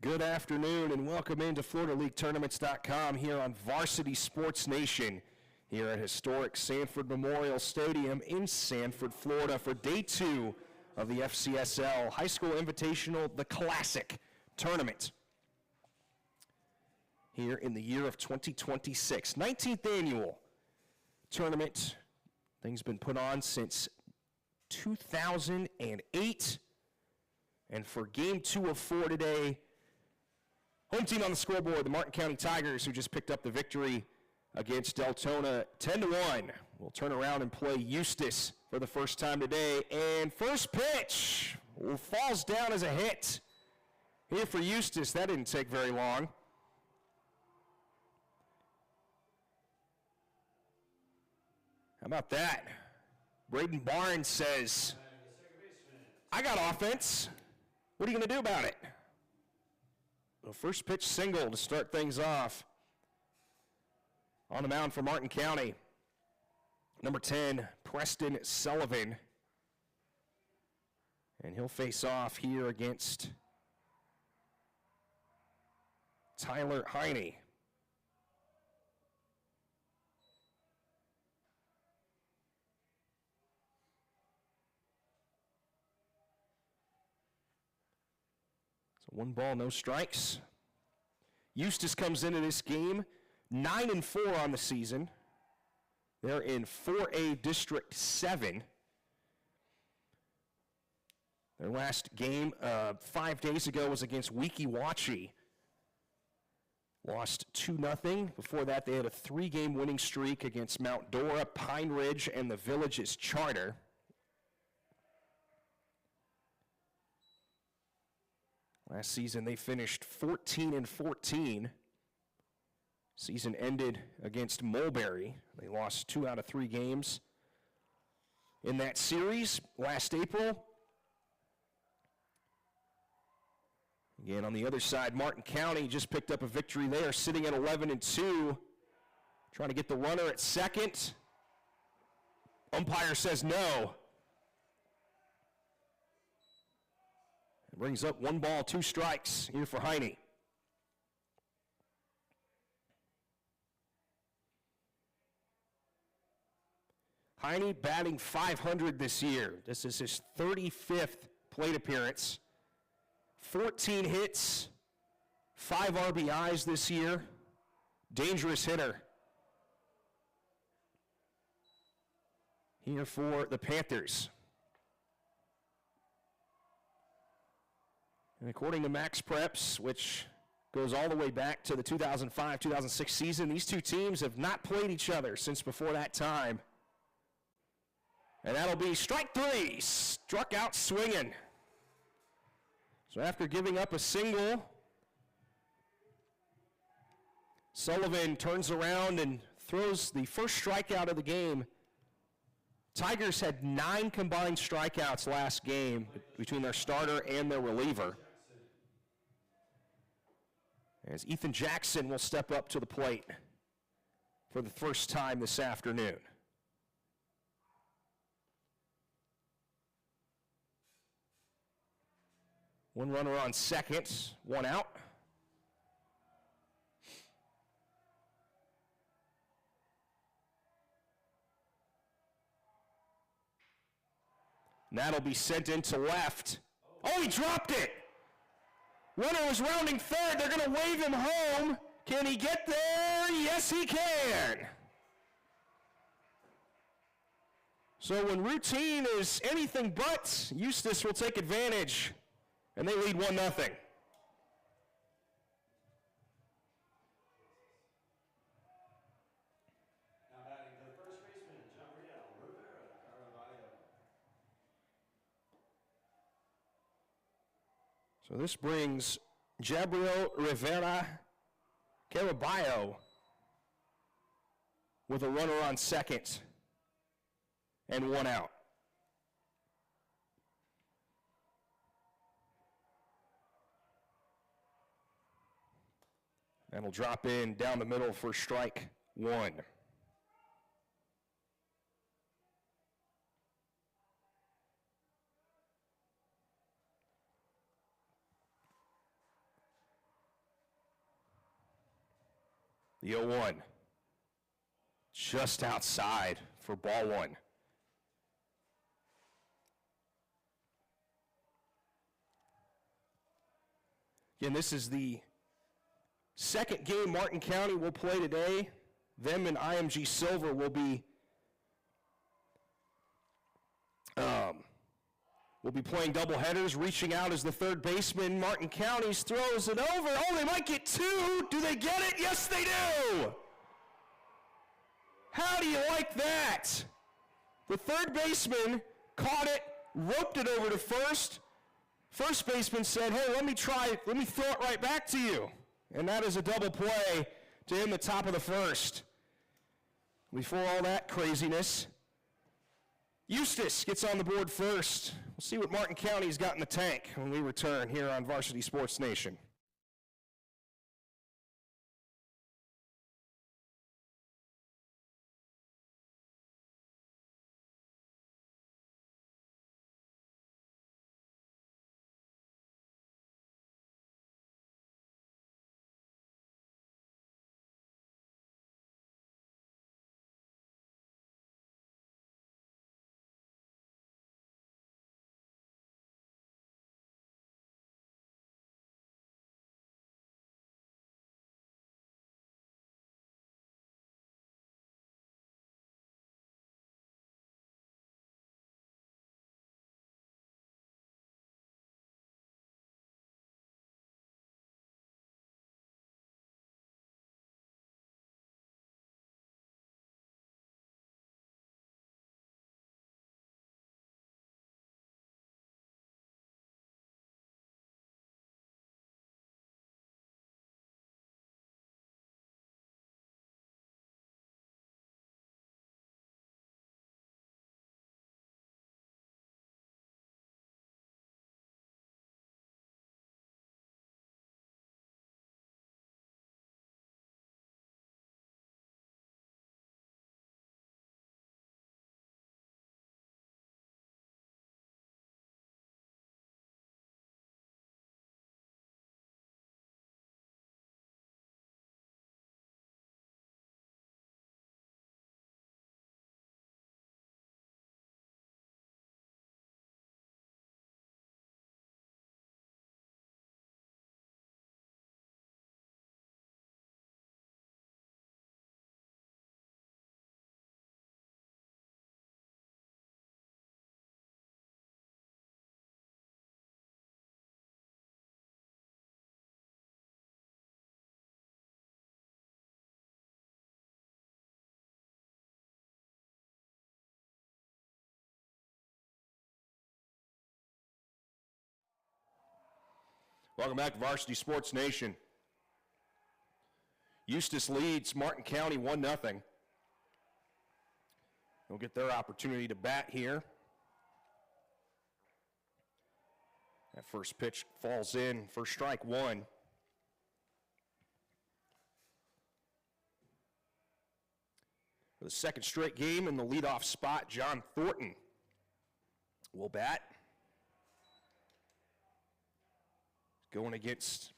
Good afternoon and welcome into FloridaLeagueTournaments.com here on Varsity Sports Nation here at historic Sanford Memorial Stadium in Sanford, Florida for Day 2 of the FCSL High School Invitational, the Classic Tournament here in the year of 2026. 19th annual tournament. Things been put on since 2008. And for Game 2 of 4 today, home team on the scoreboard, the Martin County Tigers, who just picked up the victory against Deltona 10-1. We'll turn around and play Eustis for the first time today. And first pitch falls down as a hit. Here for Eustis, that didn't take very long. How about that? Braden Barnes says, I got offense. What are you going to do about it? The first pitch single to start things off. On the mound for Martin County, number 10, Preston Sullivan. And he'll face off here against Tyler Heine. So 1 ball, no strikes. Eustis comes into this game 9-4 on the season. They're in 4A District 7. Their last game 5 days ago was against Weeki-Wachee. Lost 2-0. Before that, they had a 3-game winning streak against Mount Dora, Pine Ridge, and the Villages Charter. Last season, they finished 14-14. Season ended against Mulberry. They lost 2 out of 3 games in that series last April. Again, on the other side, Martin County just picked up a victory there, sitting at 11-2, trying to get the runner at second. Umpire says no. It brings up 1 ball, 2 strikes here for Heine. Heine batting .500 this year. This is his 35th plate appearance. 14 hits, 5 RBIs this year. Dangerous hitter. Here for the Panthers. And according to Max Preps, which goes all the way back to the 2005-2006 season, these two teams have not played each other since before that time. And that'll be strike 3, struck out swinging. So after giving up a single, Sullivan turns around and throws the first strikeout of the game. Tigers had 9 combined strikeouts last game between their starter and their reliever. As Ethan Jackson will step up to the plate for the first time this afternoon. One runner on second, 1 out. And that'll be sent into left. Oh, he dropped it! Runner was rounding third. They're going to wave him home. Can he get there? Yes, he can. So when routine is anything but, Eustis will take advantage, and they lead 1-0. So this brings Gabriel Rivera Caraballo with a runner on second and 1 out. That'll drop in down the middle for strike 1. The 0-1. Just outside for ball one. Again, this is the second game Martin County will play today. Them and IMG Silver will be playing doubleheaders. Reaching out as the third baseman, Martin County throws it over. Oh, they might get two. Do they get it? Yes, they do. How do you like that? The third baseman caught it, roped it over to first. First baseman said, hey, let me throw it right back to you. And that is a double play to him, the top of the first. Before all that craziness, Eustis gets on the board first. We'll see what Martin County's got in the tank when we return here on Varsity Sports Nation. Welcome back to Varsity Sports Nation. Eustis leads Martin County 1-0. They'll get their opportunity to bat here. That first pitch falls in for strike one. For the second straight game in the leadoff spot, John Thornton will bat. Going against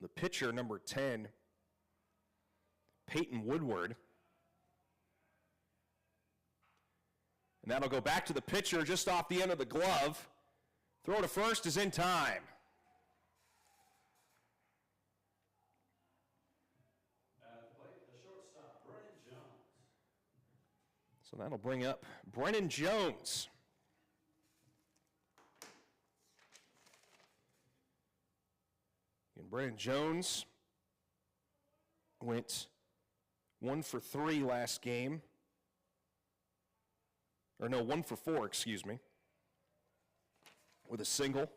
the pitcher, number 10, Peyton Woodward. And that'll go back to the pitcher just off the end of the glove. Throw to first is in time. The shortstop, Brennan Jones. So that'll bring up Brennan Jones. And Brennan Jones went 1 for 3 last game. Or no, 1 for 4, excuse me, with a single.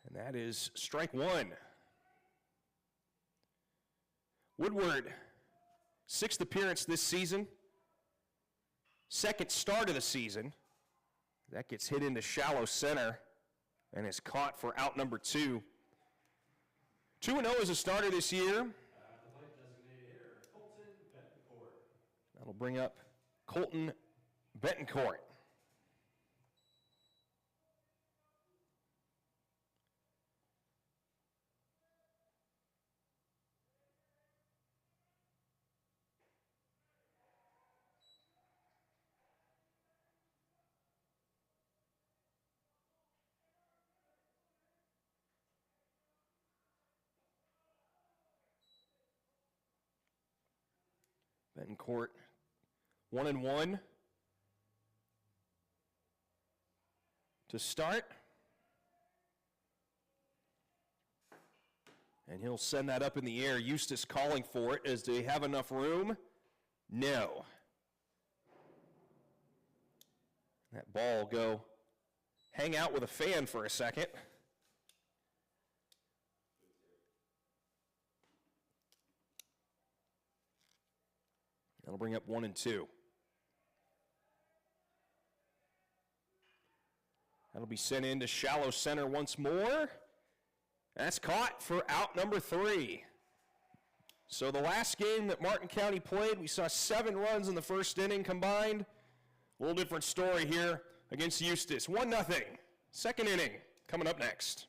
And that is strike one. Woodward, 6th appearance this season, 2nd start of the season. That gets hit into shallow center and is caught for out number 2. 2-0 as a starter this year. The plate designated hitter, Colton Betancourt. That'll bring up Colton Betancourt. Betancourt, 1-1 to start. And he'll send that up in the air. Eustis calling for it. As do they have enough room? No. That ball will go hang out with a fan for a second. That'll bring up 1-2. That'll be sent into shallow center once more. That's caught for out number 3. So the last game that Martin County played, we saw 7 runs in the first inning combined. A little different story here against Eustis. 1-0. Second inning coming up next.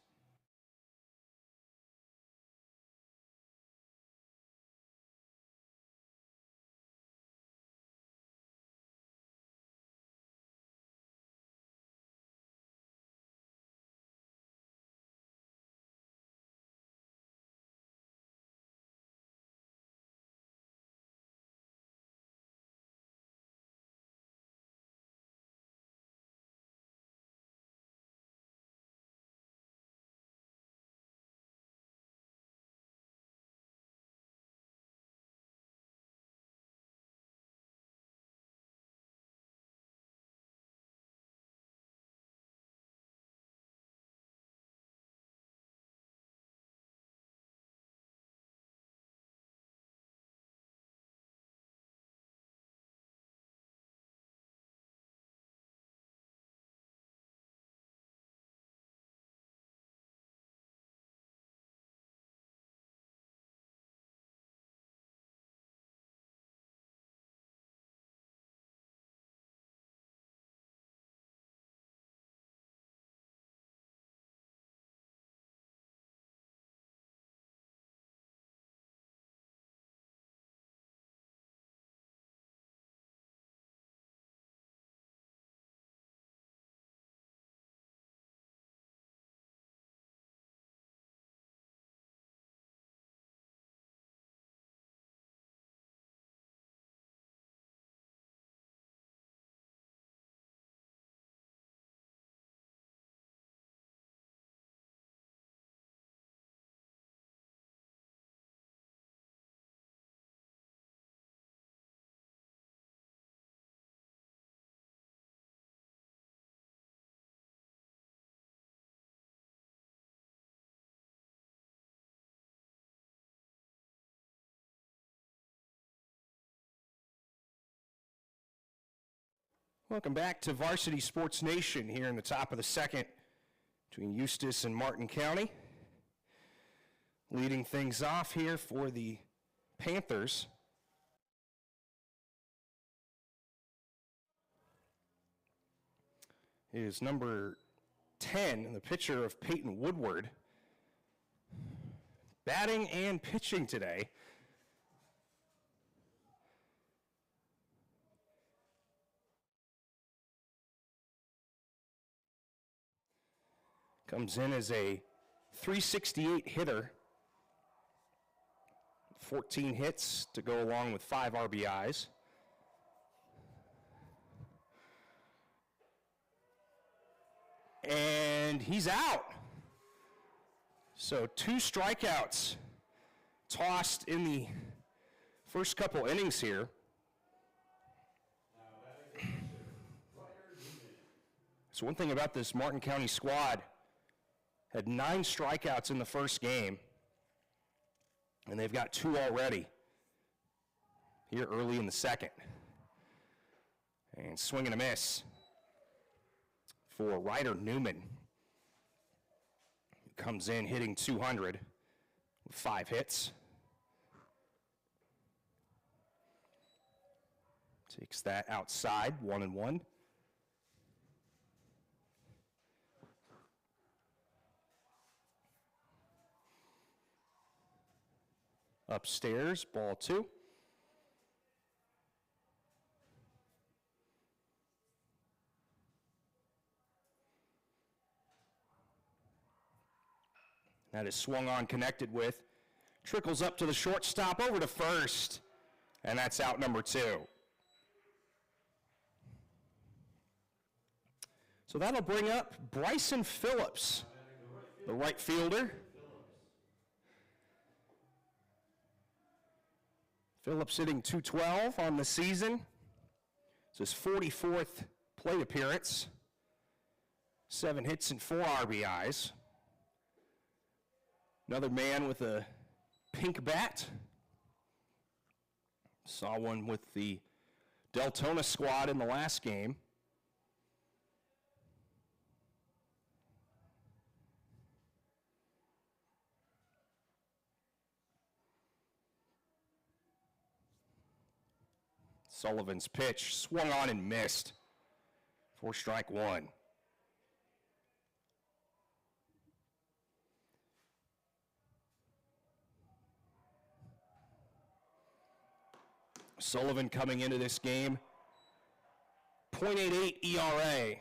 Welcome back to Varsity Sports Nation here in the top of the second between Eustis and Martin County. Leading things off here for the Panthers is number 10, the pitcher of Peyton Woodward. Batting and pitching today. Comes in as a .368 hitter. 14 hits to go along with 5 RBIs. And he's out. So 2 strikeouts tossed in the first couple innings here. So one thing about this Martin County squad, had 9 strikeouts in the first game, and they've got 2 already here early in the second. And swing and a miss. for Ryder Newman, who comes in hitting 200 with 5 hits. Takes that outside, 1-1. Upstairs, ball 2. That is swung on, connected with. Trickles up to the shortstop, over to first. And that's out number 2. So that'll bring up Bryson Phillips, the right fielder. Phillips hitting 212 on the season. It's his 44th plate appearance. 7 hits and 4 RBIs. Another man with a pink bat. Saw one with the Deltona squad in the last game. Sullivan's pitch swung on and missed for strike 1. Sullivan coming into this game, .88 ERA.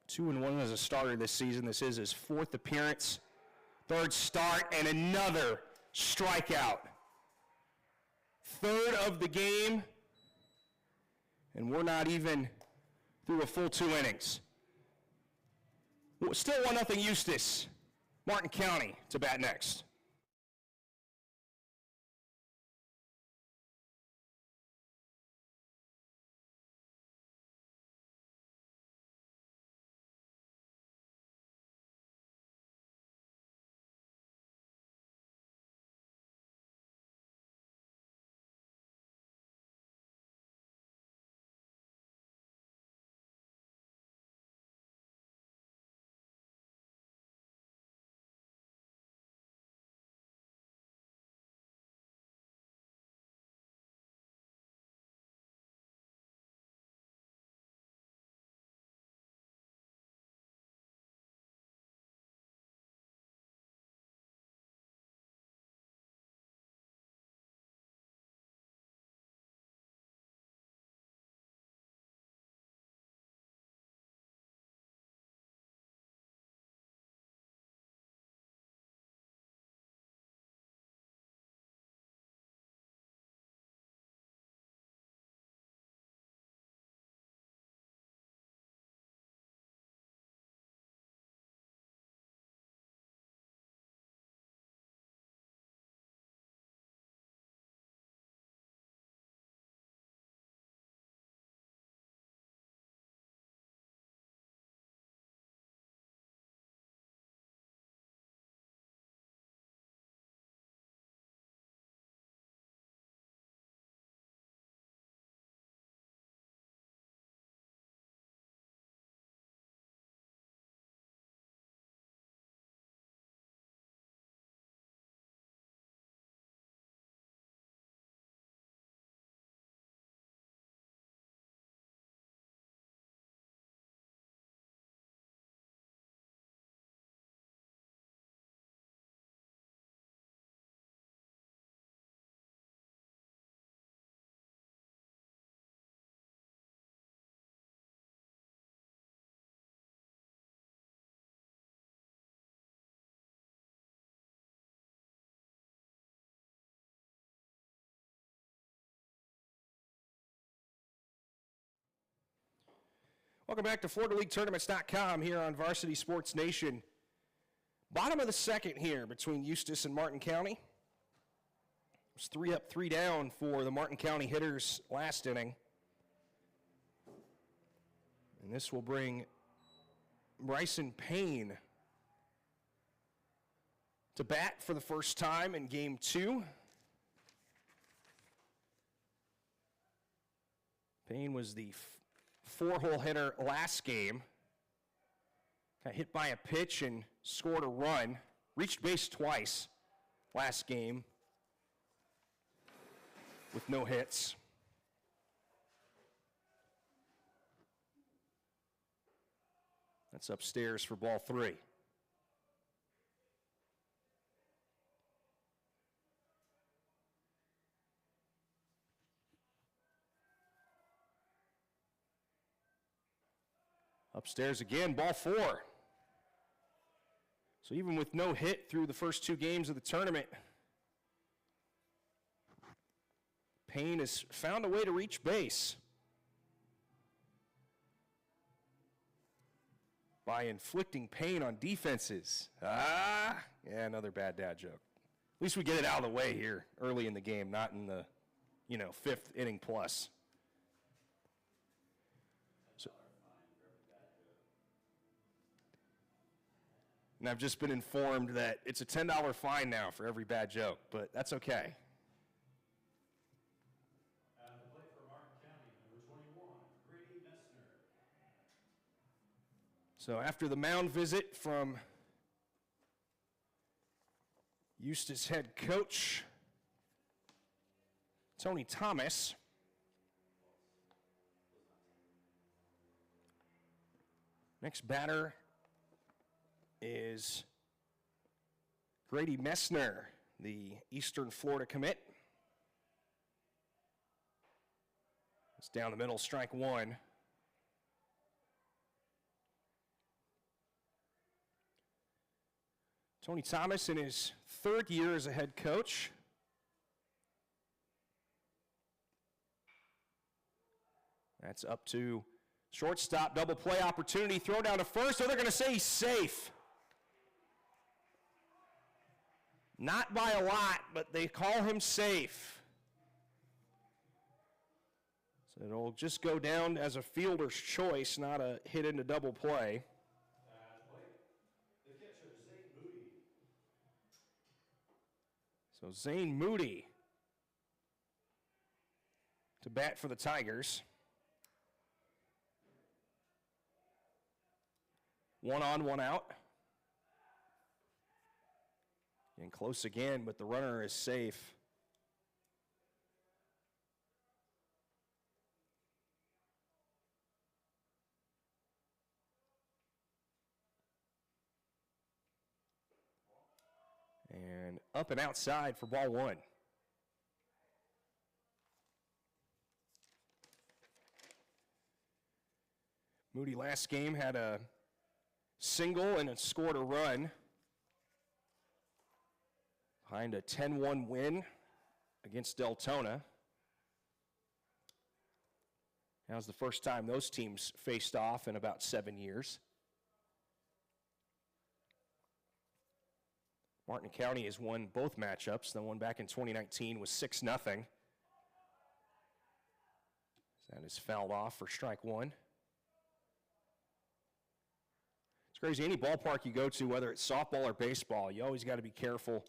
2-1 as a starter this season. This is his 4th appearance, 3rd start, and another strikeout. 3rd of the game, and we're not even through a full 2 innings. Still 1-0 Eustis. Martin County to bat next. Welcome back to FloridaLeagueTournaments.com here on Varsity Sports Nation. Bottom of the 2nd here between Eustis and Martin County. It was 3 up, 3 down for the Martin County hitters last inning. And this will bring Bryson Payne to bat for the first time in Game 2. Payne was the four-hole hitter last game. Got hit by a pitch and scored a run. Reached base twice last game with no hits. That's upstairs for ball 3. Upstairs again, ball 4. So even with no hit through the first 2 games of the tournament, Payne has found a way to reach base by inflicting pain on defenses. Yeah, another bad dad joke. At least we get it out of the way here early in the game, not in the, 5th inning plus. And I've just been informed that it's a $10 fine now for every bad joke, but that's okay. At the plate for Martin County, number 21, Grady Messner. So after the mound visit from Eustis head coach Tony Thomas, next batter is Grady Messner, the Eastern Florida commit. It's down the middle, strike 1. Tony Thomas in his 3rd year as a head coach. That's up to shortstop, double play opportunity, throw down to first. Oh, they're going to say he's safe. Not by a lot, but they call him safe. So it'll just go down as a fielder's choice, not a hit into double play. The catcher, Zane Moody. So Zane Moody to bat for the Tigers. 1 on, 1 out. And close again, but the runner is safe. And up and outside for ball 1. Moody last game had a single and it scored a run behind a 10-1 win against Deltona. Now's the first time those teams faced off in about 7 years. Martin County has won both matchups. The one back in 2019 was 6-0. That is fouled off for strike 1. It's crazy. Any ballpark you go to, whether it's softball or baseball, you always got to be careful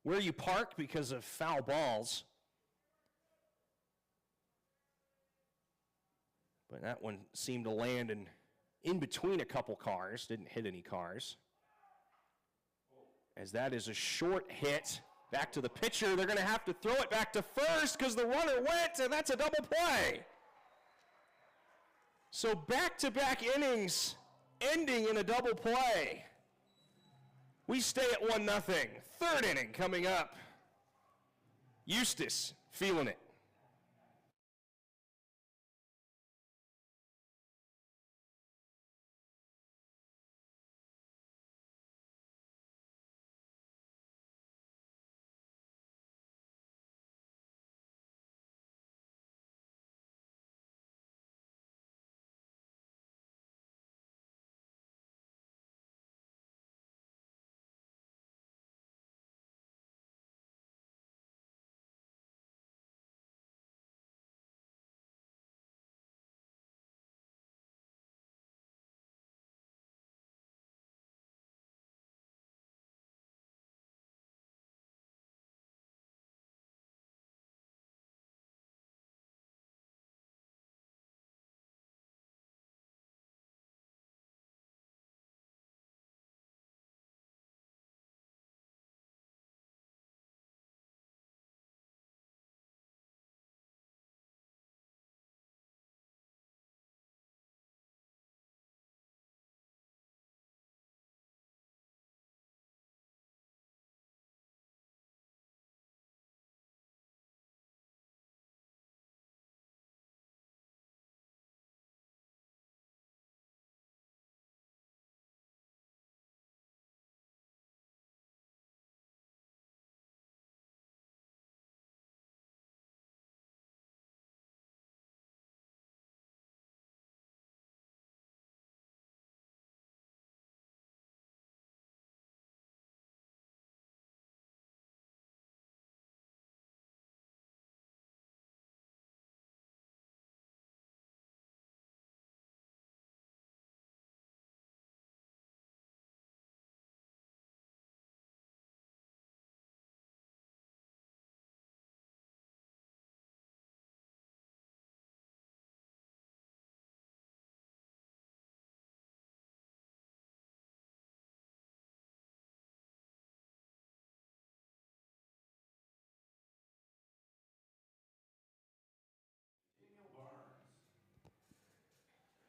where you park because of foul balls. But that one seemed to land in between a couple cars, didn't hit any cars. As that is a short hit. Back to the pitcher. They're going to have to throw it back to first because the runner went, and that's a double play. So back-to-back innings ending in a double play. We stay at 1-0. 3rd inning coming up. Eustis feeling it.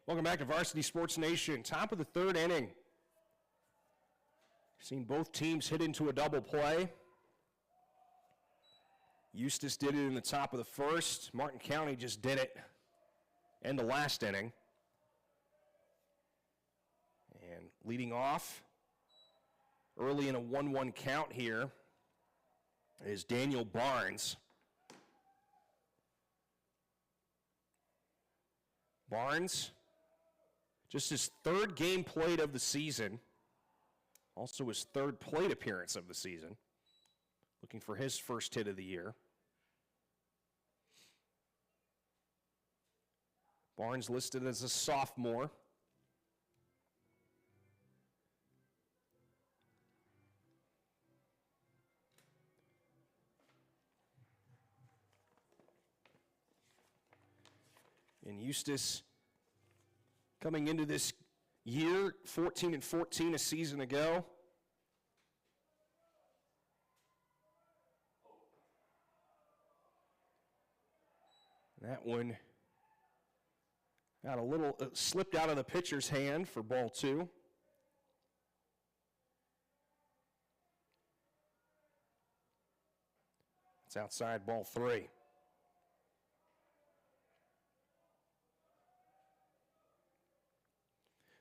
Welcome back to Varsity Sports Nation. Top of the third inning. Seen both teams hit into a double play. Eustis did it in the top of the first. Martin County just did it in the last inning. And leading off early in a 1-1 count here is Daniel Barnes. Barnes, just his third game played of the season. Also his third plate appearance of the season. Looking for his first hit of the year. Barnes listed as a sophomore. And Eustis coming into this year, 14-14 a season ago. That one got a little, slipped out of the pitcher's hand for ball 2. It's outside ball 3.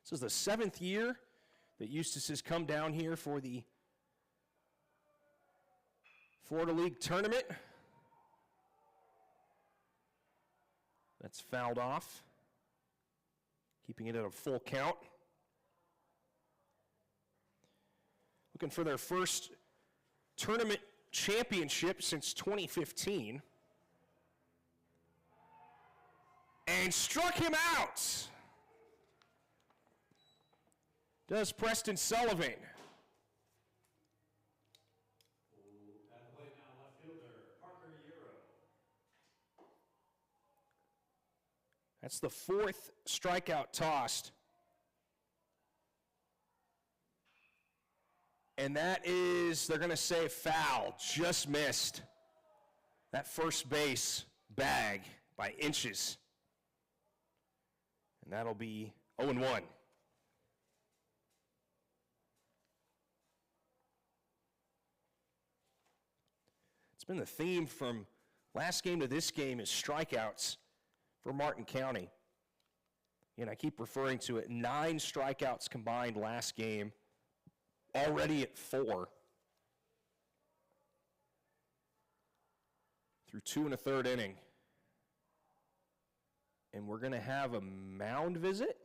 This is the 7th year that Eustis has come down here for the Florida League tournament. That's fouled off, keeping it at a full count. Looking for their first tournament championship since 2015. And struck him out. Does Preston Sullivan. At the plate now, left fielder, Parker Euro. That's the 4th strikeout tossed. And that is, they're going to say foul, just missed. That first base bag by inches. And that'll be 0-1. It's been the theme from last game to this game is strikeouts for Martin County. And I keep referring to it, 9 strikeouts combined last game, already at 4. Through 2 1/3 inning. And we're going to have a mound visit.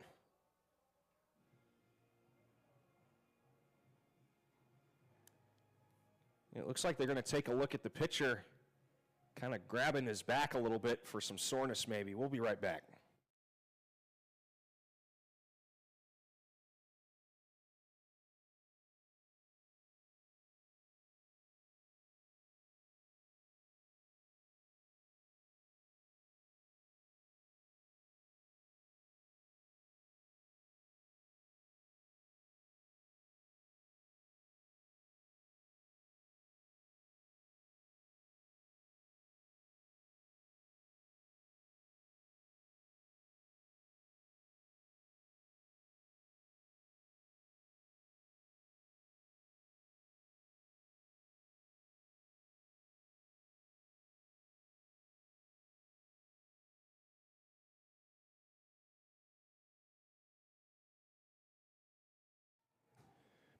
It looks like they're going to take a look at the pitcher, kind of grabbing his back a little bit for some soreness maybe. We'll be right back.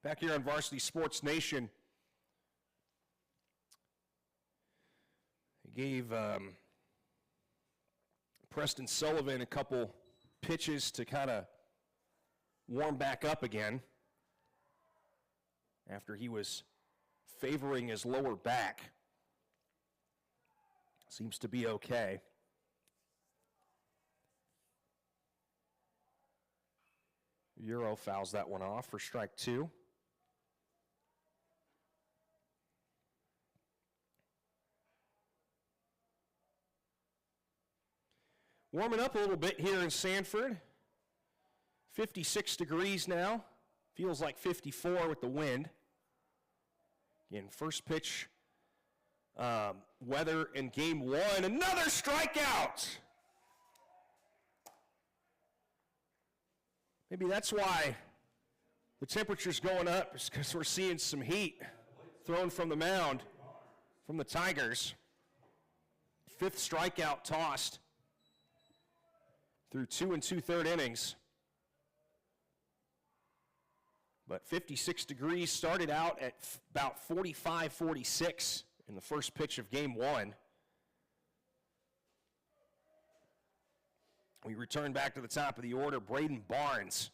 Back here on Varsity Sports Nation, he gave Preston Sullivan a couple pitches to kind of warm back up again after he was favoring his lower back. Seems to be okay. Euro fouls that one off for strike 2. Warming up a little bit here in Sanford. 56 degrees now. Feels like 54 with the wind. Again, first pitch weather in game 1. Another strikeout! Maybe that's why the temperature's going up, is because we're seeing some heat thrown from the mound from the Tigers. 5th strikeout tossed through 2 2/3 innings. But 56 degrees, started out at about 45, 46 in the first pitch of game 1. We return back to the top of the order. Braden Barnes,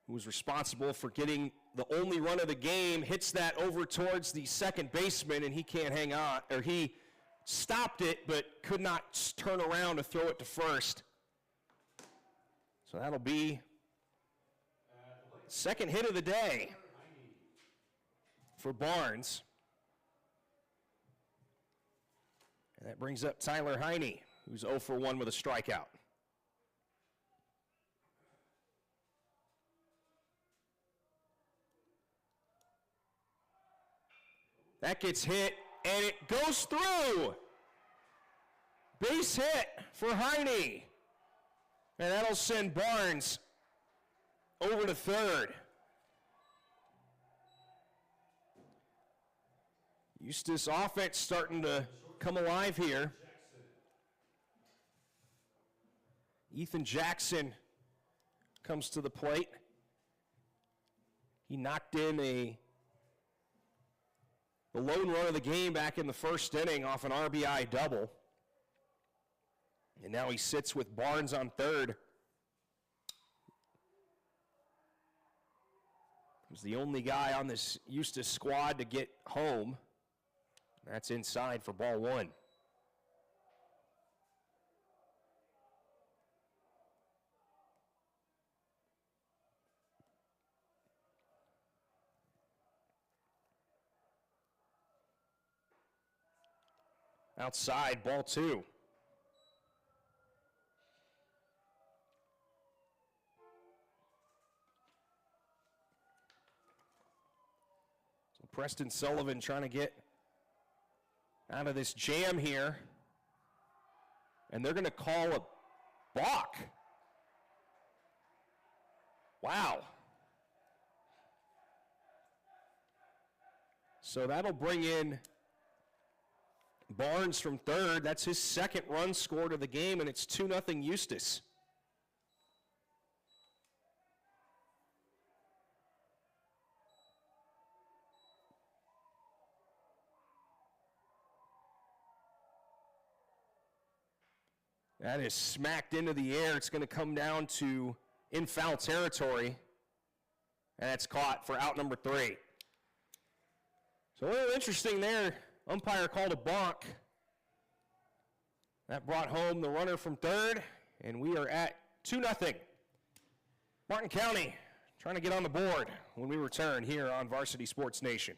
who was responsible for getting the only run of the game, hits that over towards the second baseman, and he can't hang on, or he stopped it but could not turn around to throw it to first. So that'll be second hit of the day for Barnes. And that brings up Tyler Heine, who's 0 for 1 with a strikeout. That gets hit, and it goes through. Base hit for Heine. And that'll send Barnes over to third. Eustis offense starting to come alive here. Ethan Jackson comes to the plate. He knocked in the lone run of the game back in the first inning off an RBI double. And now he sits with Barnes on third. He's the only guy on this Eustis squad to get home. That's inside for ball 1. Outside, ball 2. So Preston Sullivan trying to get out of this jam here. And they're going to call a balk. Wow. So that'll bring in Barnes from third. That's his second run scored of the game, and it's 2-0 Eustis. That is smacked into the air. It's going to come down to in foul territory, and that's caught for out number 3. So a little interesting there. Umpire called a balk. That brought home the runner from third, and we are at 2-0. Martin County trying to get on the board when we return here on Varsity Sports Nation.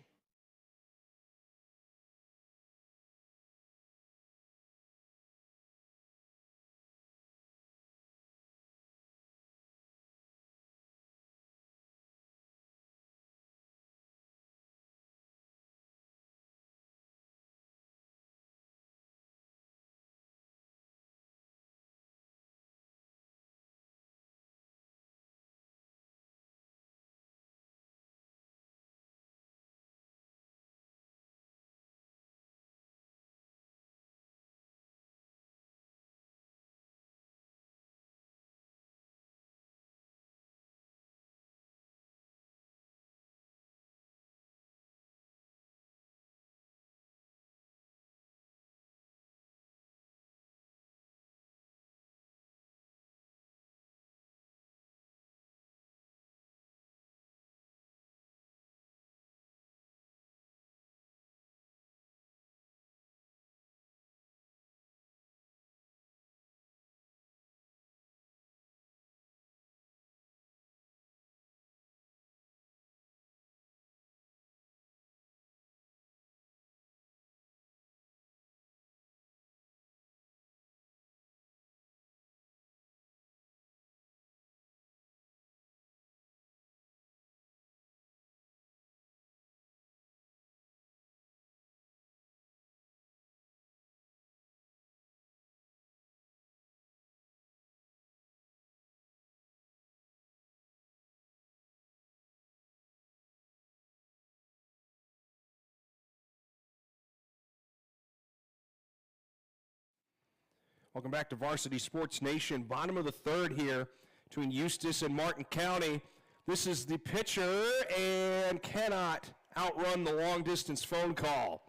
Welcome back to Varsity Sports Nation. Bottom of the third here between Eustis and Martin County. This is the pitcher and cannot outrun the long-distance phone call,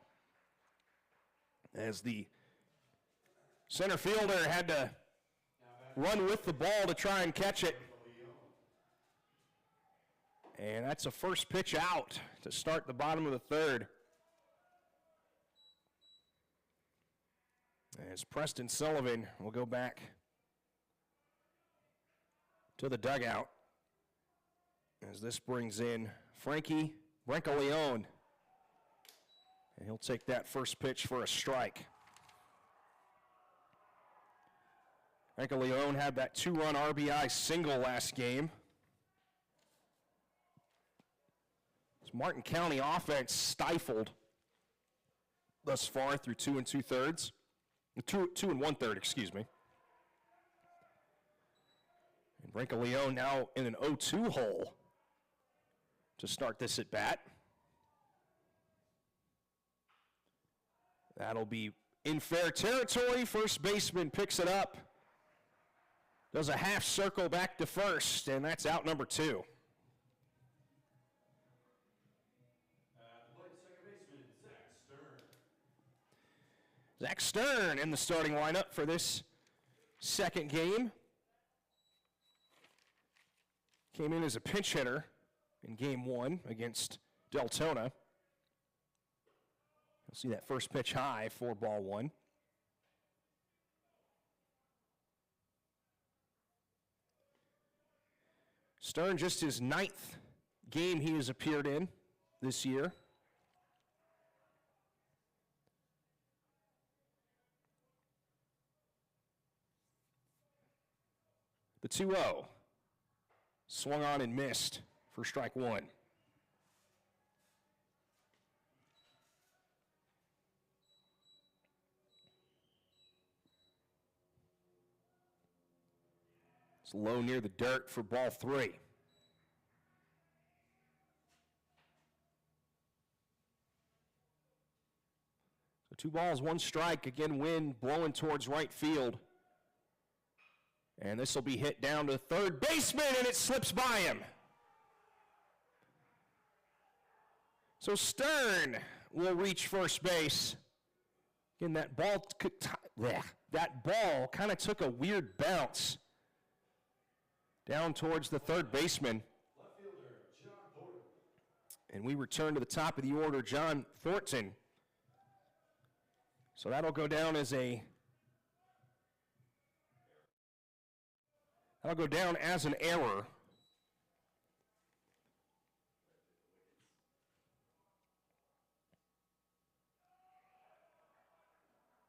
as the center fielder had to run with the ball to try and catch it. And that's a first pitch out to start the bottom of the third. As Preston Sullivan will go back to the dugout, as this brings in Frankie Brancaleone. And he'll take that first pitch for a strike. Brancaleone had that two-run RBI single last game. This Martin County offense stifled thus far through 2 2/3. 2 1/3, excuse me. And Brancaleone now in an 0-2 hole to start this at bat. That'll be in fair territory. First baseman picks it up, does a half circle back to first, and that's out number 2. Zach Stern in the starting lineup for this second game. Came in as a pinch hitter in game 1 against Deltona. You'll see that first pitch high for ball 1. Stern, just his 9th game he has appeared in this year. The 2-0. Swung on and missed for strike 1. It's low near the dirt for ball 3. So 2 balls, 1 strike. Again, wind blowing towards right field. And this will be hit down to third baseman, and it slips by him. So Stern will reach first base. Again, that ball kind of took a weird bounce down towards the third baseman. Left fielder, John Thornton. And we return to the top of the order, John Thornton. So that'll go down as an error.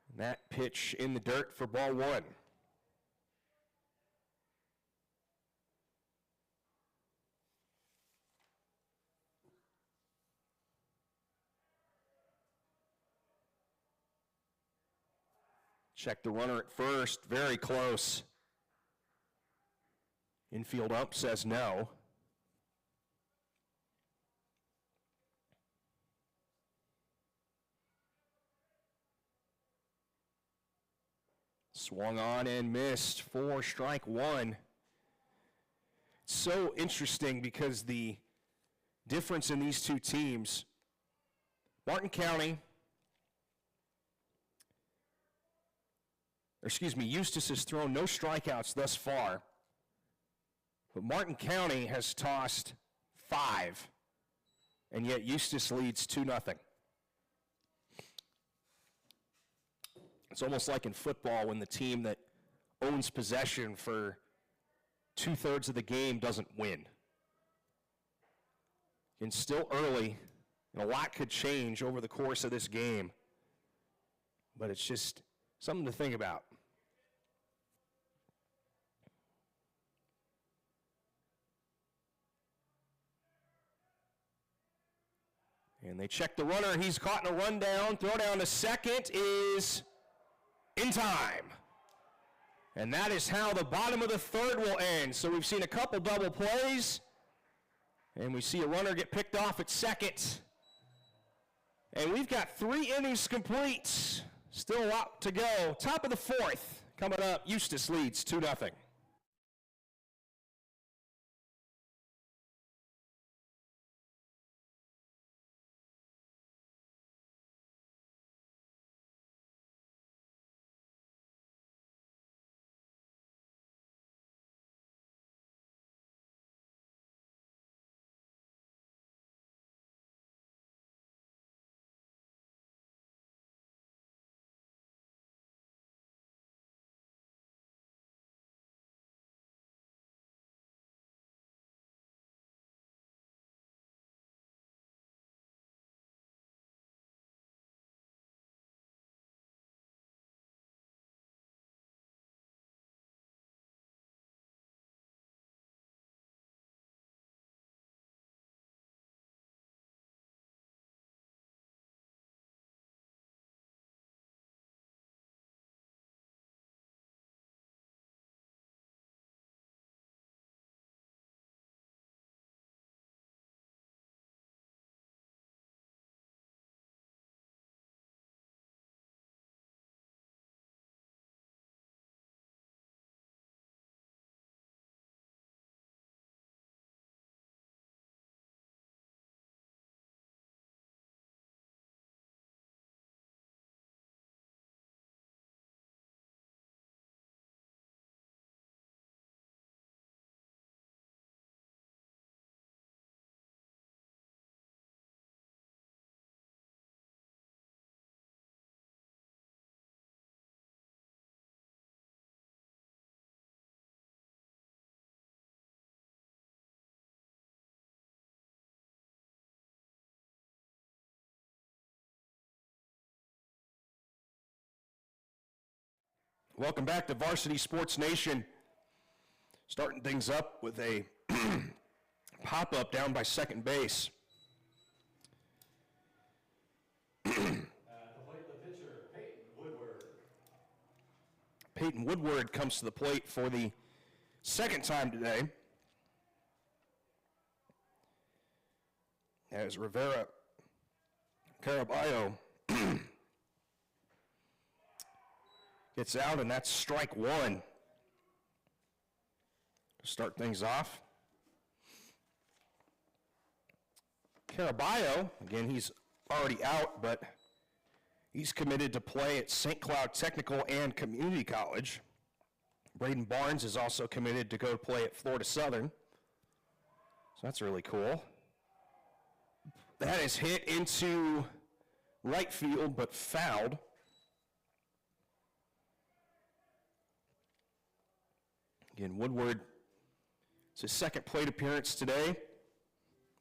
And that pitch in the dirt for ball 1. Check the runner at first, very close. Infield ump says no. Swung on and missed for strike 1. It's so interesting because the difference in these two teams, Martin County, Eustis has thrown no strikeouts thus far, but Martin County has tossed 5, and yet Eustis leads 2-0. It's almost like in football when the team that owns possession for 2/3 of the game doesn't win. And still early, and a lot could change over the course of this game, but it's just something to think about. And they check the runner. He's caught in a rundown. Throw down to second is in time. And that is how the bottom of the third will end. So we've seen a couple double plays. And we see a runner get picked off at second. And we've got 3 innings complete. Still a lot to go. Top of the 4th. Coming up, Eustis leads 2-0. Welcome back to Varsity Sports Nation. Starting things up with a pop-up down by second base. At the plate, the pitcher, Peyton Woodward. Peyton Woodward comes to the plate for the second time today. As Rivera Caraballo gets out, and that's strike one. To start things off. Caraballo, again, he's already out, but he's committed to play at St. Cloud Technical and Community College. Braden Barnes is also committed to go play at Florida Southern. So that's really cool. That is hit into right field, but fouled. Again, Woodward, it's his second plate appearance today.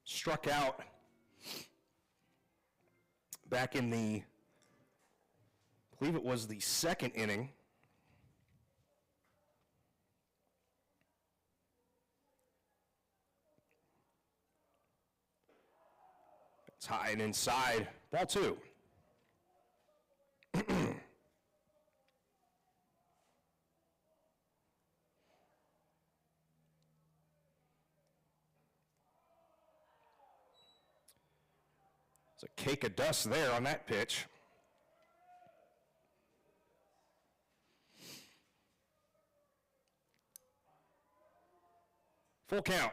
Struck out back in the, I believe it was the second inning. It's high and inside. Ball two. It's a cake of dust there on that pitch. Full count.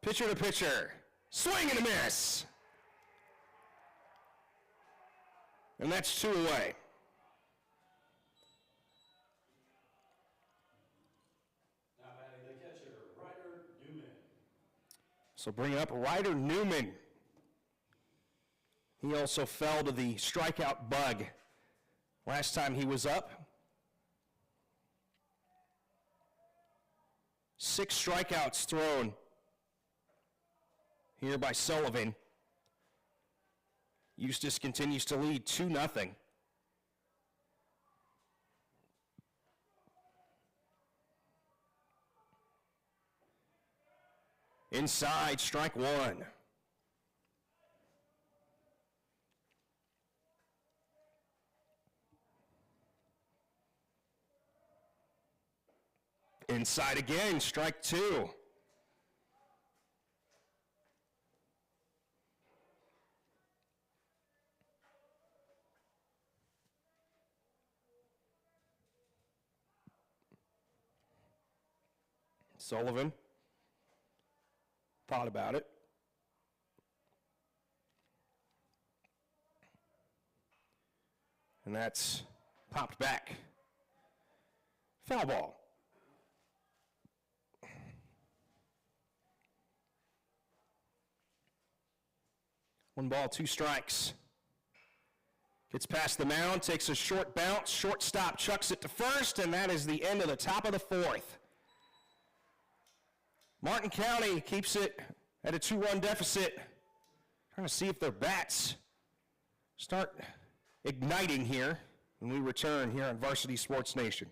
Pitcher to pitcher. Swing and a miss. And that's two away. Now batting the catcher, Ryder Newman. So bringing up Ryder Newman. He also fell to the strikeout bug last time he was up. 6 strikeouts thrown here by Sullivan. Eustis continues to lead 2-0. Inside, strike one. Inside again, strike two. Sullivan thought about it. And that's popped back. Foul ball. One ball, two strikes. Gets past the mound, takes a short bounce, shortstop chucks it to first, and that is the end of the top of the fourth. Martin County keeps it at a 2-1 deficit. Trying to see if their bats start igniting here when we return here on Varsity Sports Nation.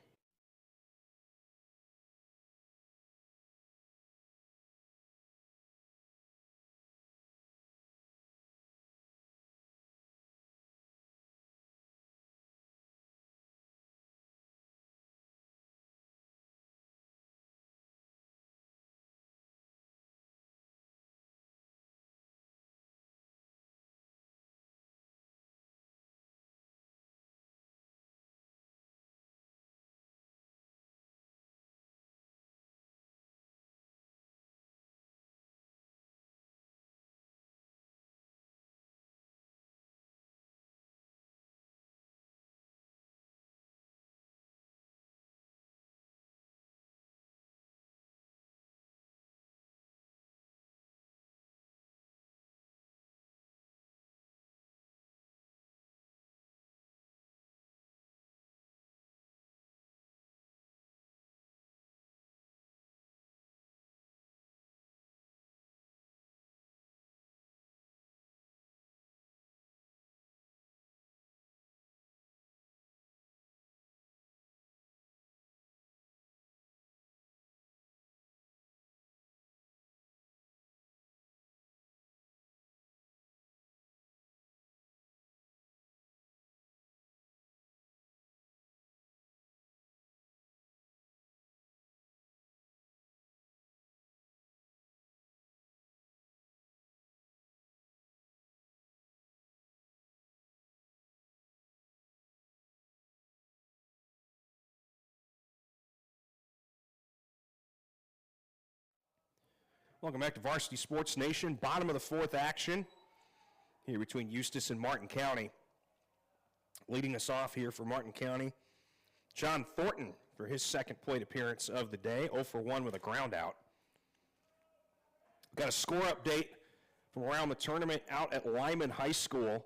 Welcome back to Varsity Sports Nation. Bottom of the fourth action here between Eustis and Martin County. Leading us off here for Martin County, John Thornton for his second plate appearance of the day, 0 for 1 with a ground out. Got a score update from around the tournament out at Lyman High School.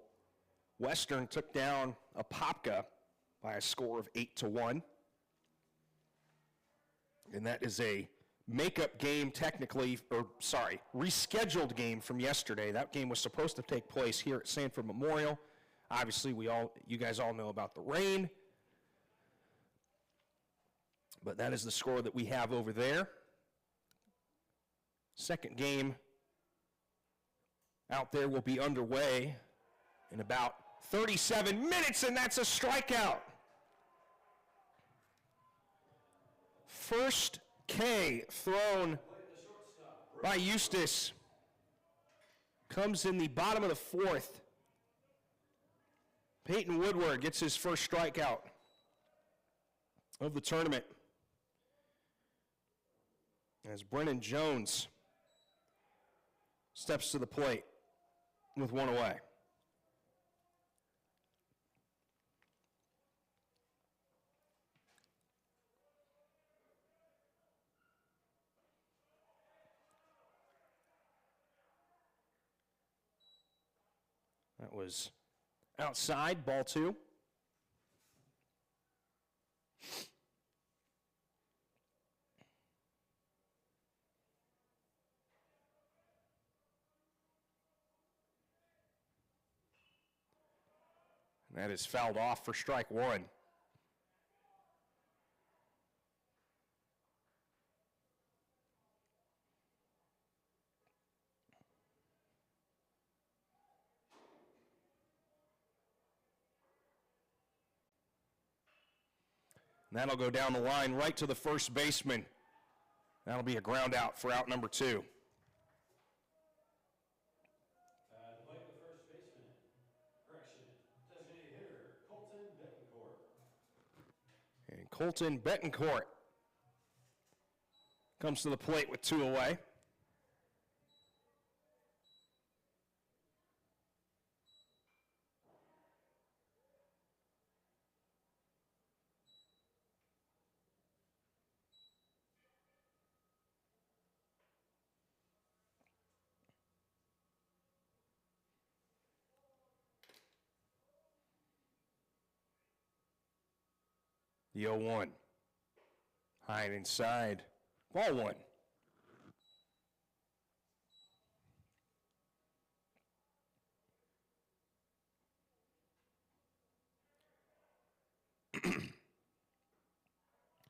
Western took down Apopka by a score of 8-1. And that is a makeup game rescheduled game from yesterday. That game was supposed to take place here at Sanford Memorial. Obviously, you guys all know about the rain. But that is the score that we have over there. Second game out there will be underway in about 37 minutes, and that's a strikeout. First K thrown by Eustis comes in the bottom of the fourth. Peyton Woodward gets his first strikeout of the tournament as Brennan Jones steps to the plate with one away. That was outside, ball two. And that is fouled off for strike one. And that'll go down the line right to the first baseman. That'll be a ground out for out number two. The plate with first baseman, designated hitter, Colton Betancourt. And Colton Betancourt comes to the plate with 2 away. The 0-1. High and inside. Ball 1.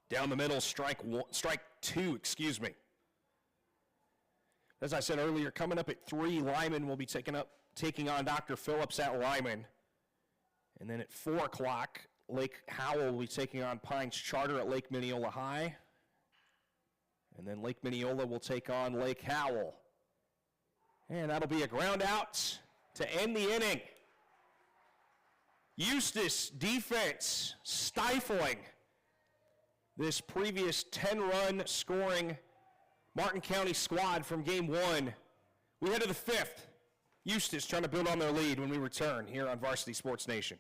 Down the middle, strike 2, excuse me. As I said earlier, coming up at 3, Lyman will be taking on Dr. Phillips at Lyman. And then at 4 o'clock, Lake Howell will be taking on Pines Charter at Lake Mineola High. And then Lake Mineola will take on Lake Howell. And that'll be a ground out to end the inning. Eustis defense stifling this previous 10-run scoring Martin County squad from game 1. We head to the 5th. Eustis trying to build on their lead when we return here on Varsity Sports Nation.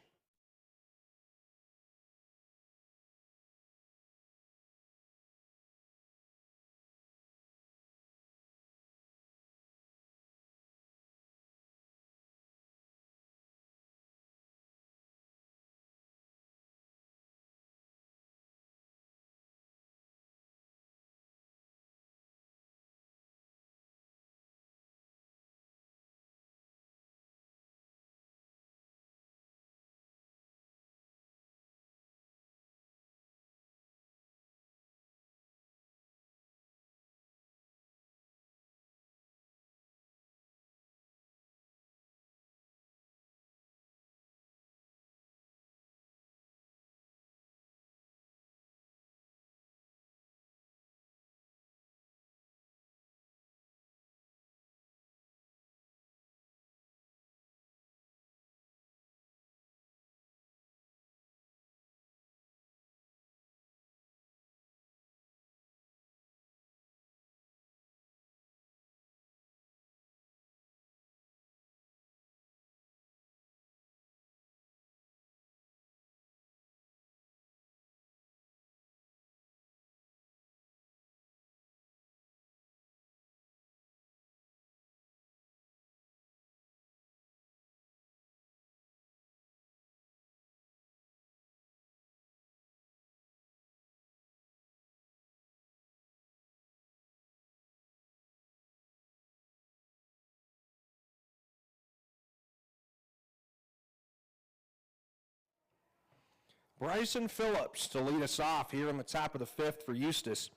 Bryson Phillips to lead us off here on the top of the 5th for Eustis.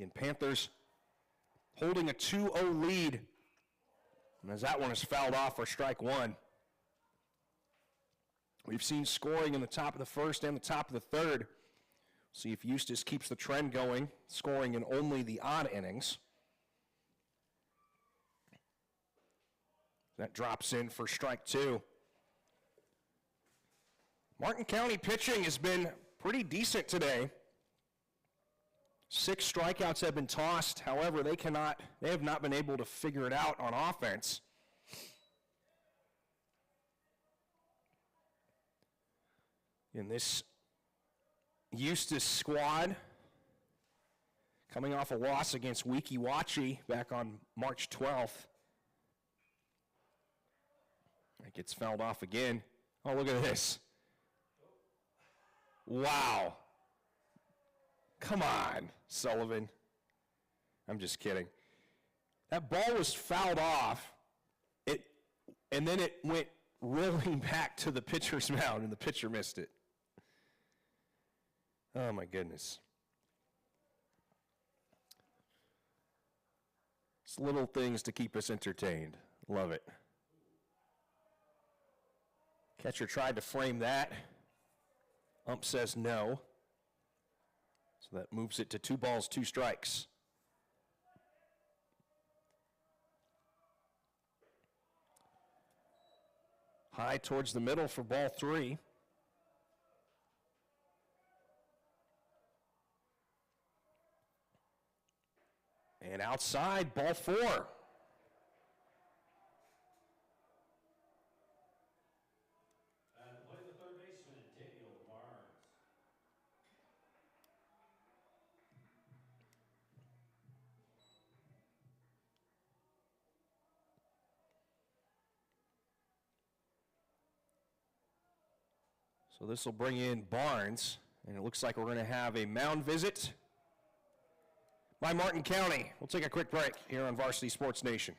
And Panthers holding a 2-0 lead. And as that one is fouled off for strike 1. We've seen scoring in the top of the 1st and the top of the 3rd. See if Eustis keeps the trend going, scoring in only the odd innings. That drops in for strike 2. Martin County pitching has been pretty decent today. 6 strikeouts have been tossed. However, they have not been able to figure it out on offense. In this Eustis squad, coming off a loss against Weeki Wachee back on March 12th. That gets fouled off again. Oh, look at this. Wow. Come on, Sullivan. I'm just kidding. That ball was fouled off, and then it went rolling back to the pitcher's mound, and the pitcher missed it. Oh, my goodness. It's little things to keep us entertained. Love it. Catcher tried to frame that. Ump says no. So that moves it to 2 balls, 2 strikes. High towards the middle for ball 3. And outside, ball 4. At the plate, the third baseman, Daniel Barnes. So this will bring in Barnes, and it looks like we're going to have a mound visit by Martin County. We'll take a quick break here on Varsity Sports Nation.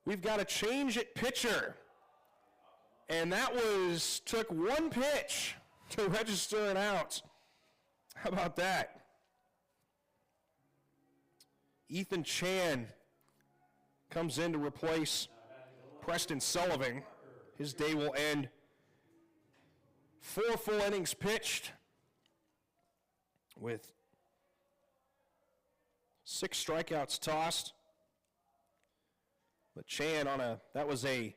We've got a change at pitcher. And that took one pitch to register an out. How about that? Ethan Chan comes in to replace Preston Sullivan. His day will end 4 full innings pitched with 6 strikeouts tossed. But Chan that was a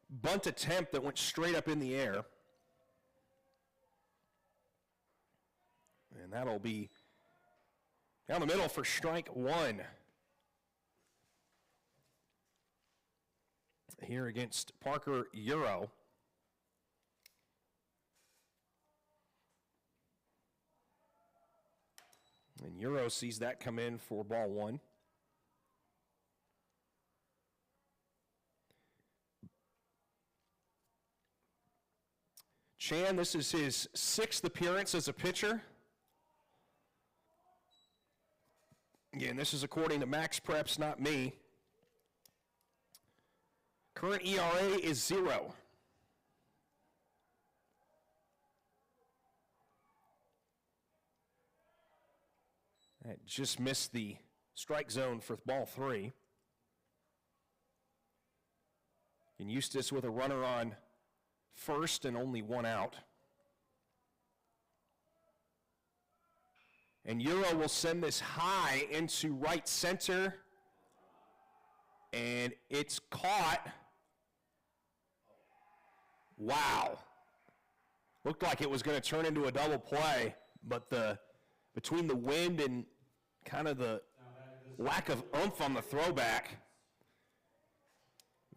bunt attempt that went straight up in the air. And that'll be down the middle for strike 1. Here against Parker Euro. And Euro sees that come in for ball 1. Chan, this is his 6th appearance as a pitcher. Again, this is according to Max Preps, not me. Current ERA is 0. That just missed the strike zone for ball 3. And Eustis with a runner on first and only 1 out. And Euro will send this high into right center. And it's caught. Wow. Looked like it was going to turn into a double play, but between the wind and kind of the lack of oomph on the throwback.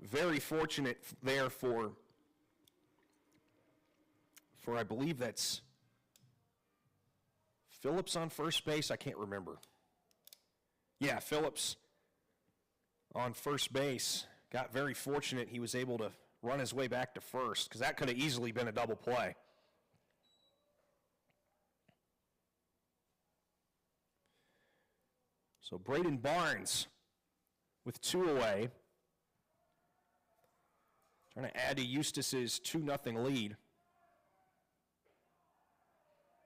Very fortunate there for I believe that's Phillips on first base. I can't remember. Yeah, Phillips on first base. Got very fortunate he was able to run his way back to first, because that could have easily been a double play. So Braden Barnes with 2 away. Trying to add to Eustis's 2-0 lead.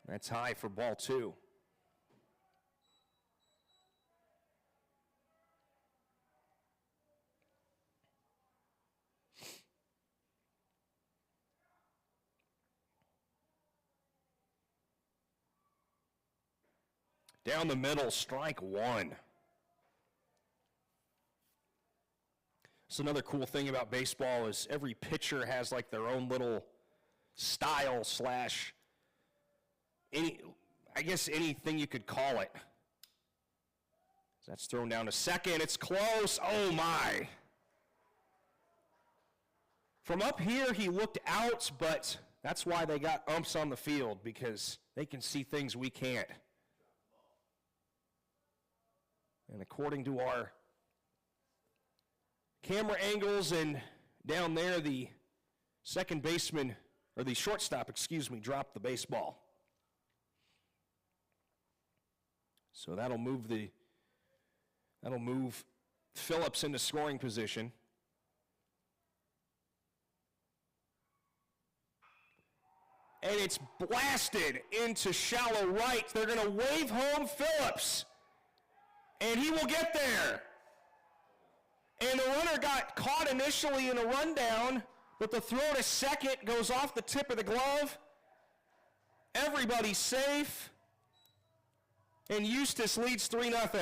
That's high for ball 2. Down the middle, strike 1. So another cool thing about baseball is every pitcher has like their own little style slash anything you could call it. That's thrown down to second. It's close. Oh, my. From up here, he looked out, but that's why they got umps on the field, because they can see things we can't. And according to our camera angles and down there, the second baseman, or the shortstop, dropped the baseball. So that'll move Phillips into scoring position. And it's blasted into shallow right. They're going to wave home Phillips. And he will get there. And the runner got caught initially in a rundown, but the throw to second goes off the tip of the glove. Everybody's safe. And Eustis leads 3-0. At the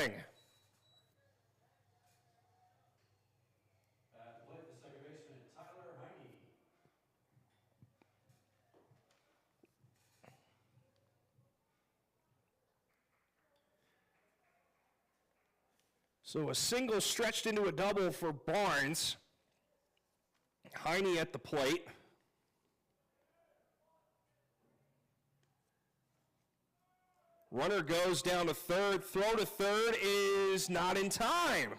plate, the second baseman, Tyler Heine. So a single stretched into a double for Barnes. Heine at the plate. Runner goes down to third. Throw to third is not in time.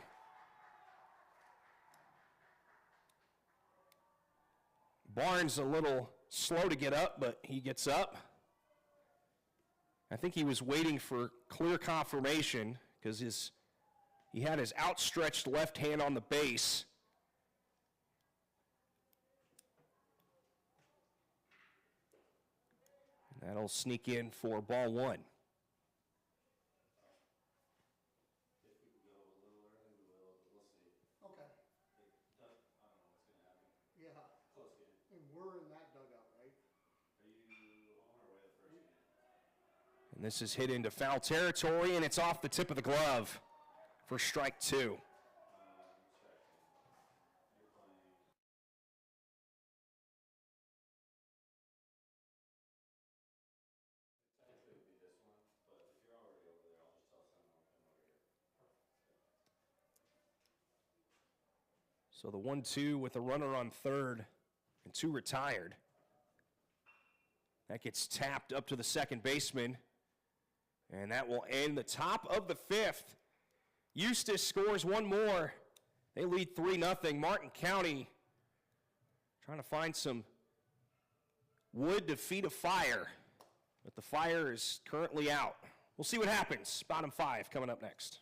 Barnes a little slow to get up, but he gets up. I think he was waiting for clear confirmation, because he had his outstretched left hand on the base. That'll sneak in for ball 1. Okay. I don't know what's going to happen. Yeah. Close game. And we're in that dugout, right? Are you home or away the first game? And this is hit into foul territory, and it's off the tip of the glove for strike 2. So the 1-2 with a runner on third and 2 retired. That gets tapped up to the second baseman, and that will end the top of the 5th. Eustis scores 1 more. They lead 3-0. Martin County trying to find some wood to feed a fire, but the fire is currently out. We'll see what happens. Bottom 5 coming up next.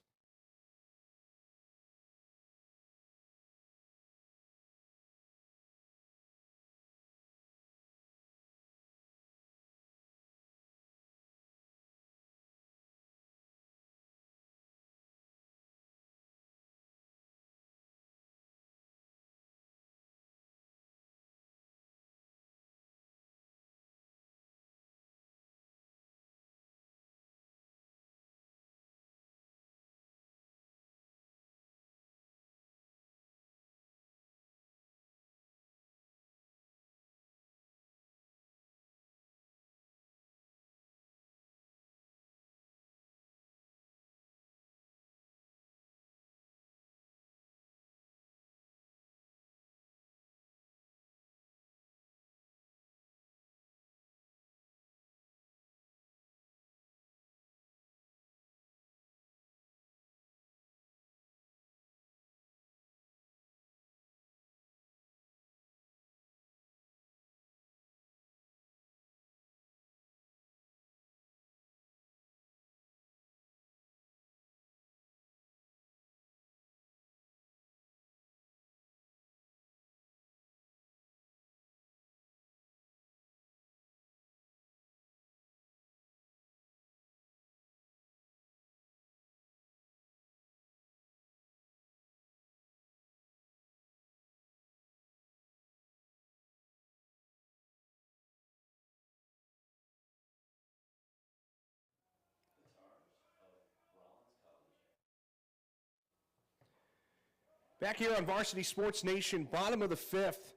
Back here on Varsity Sports Nation, bottom of the fifth.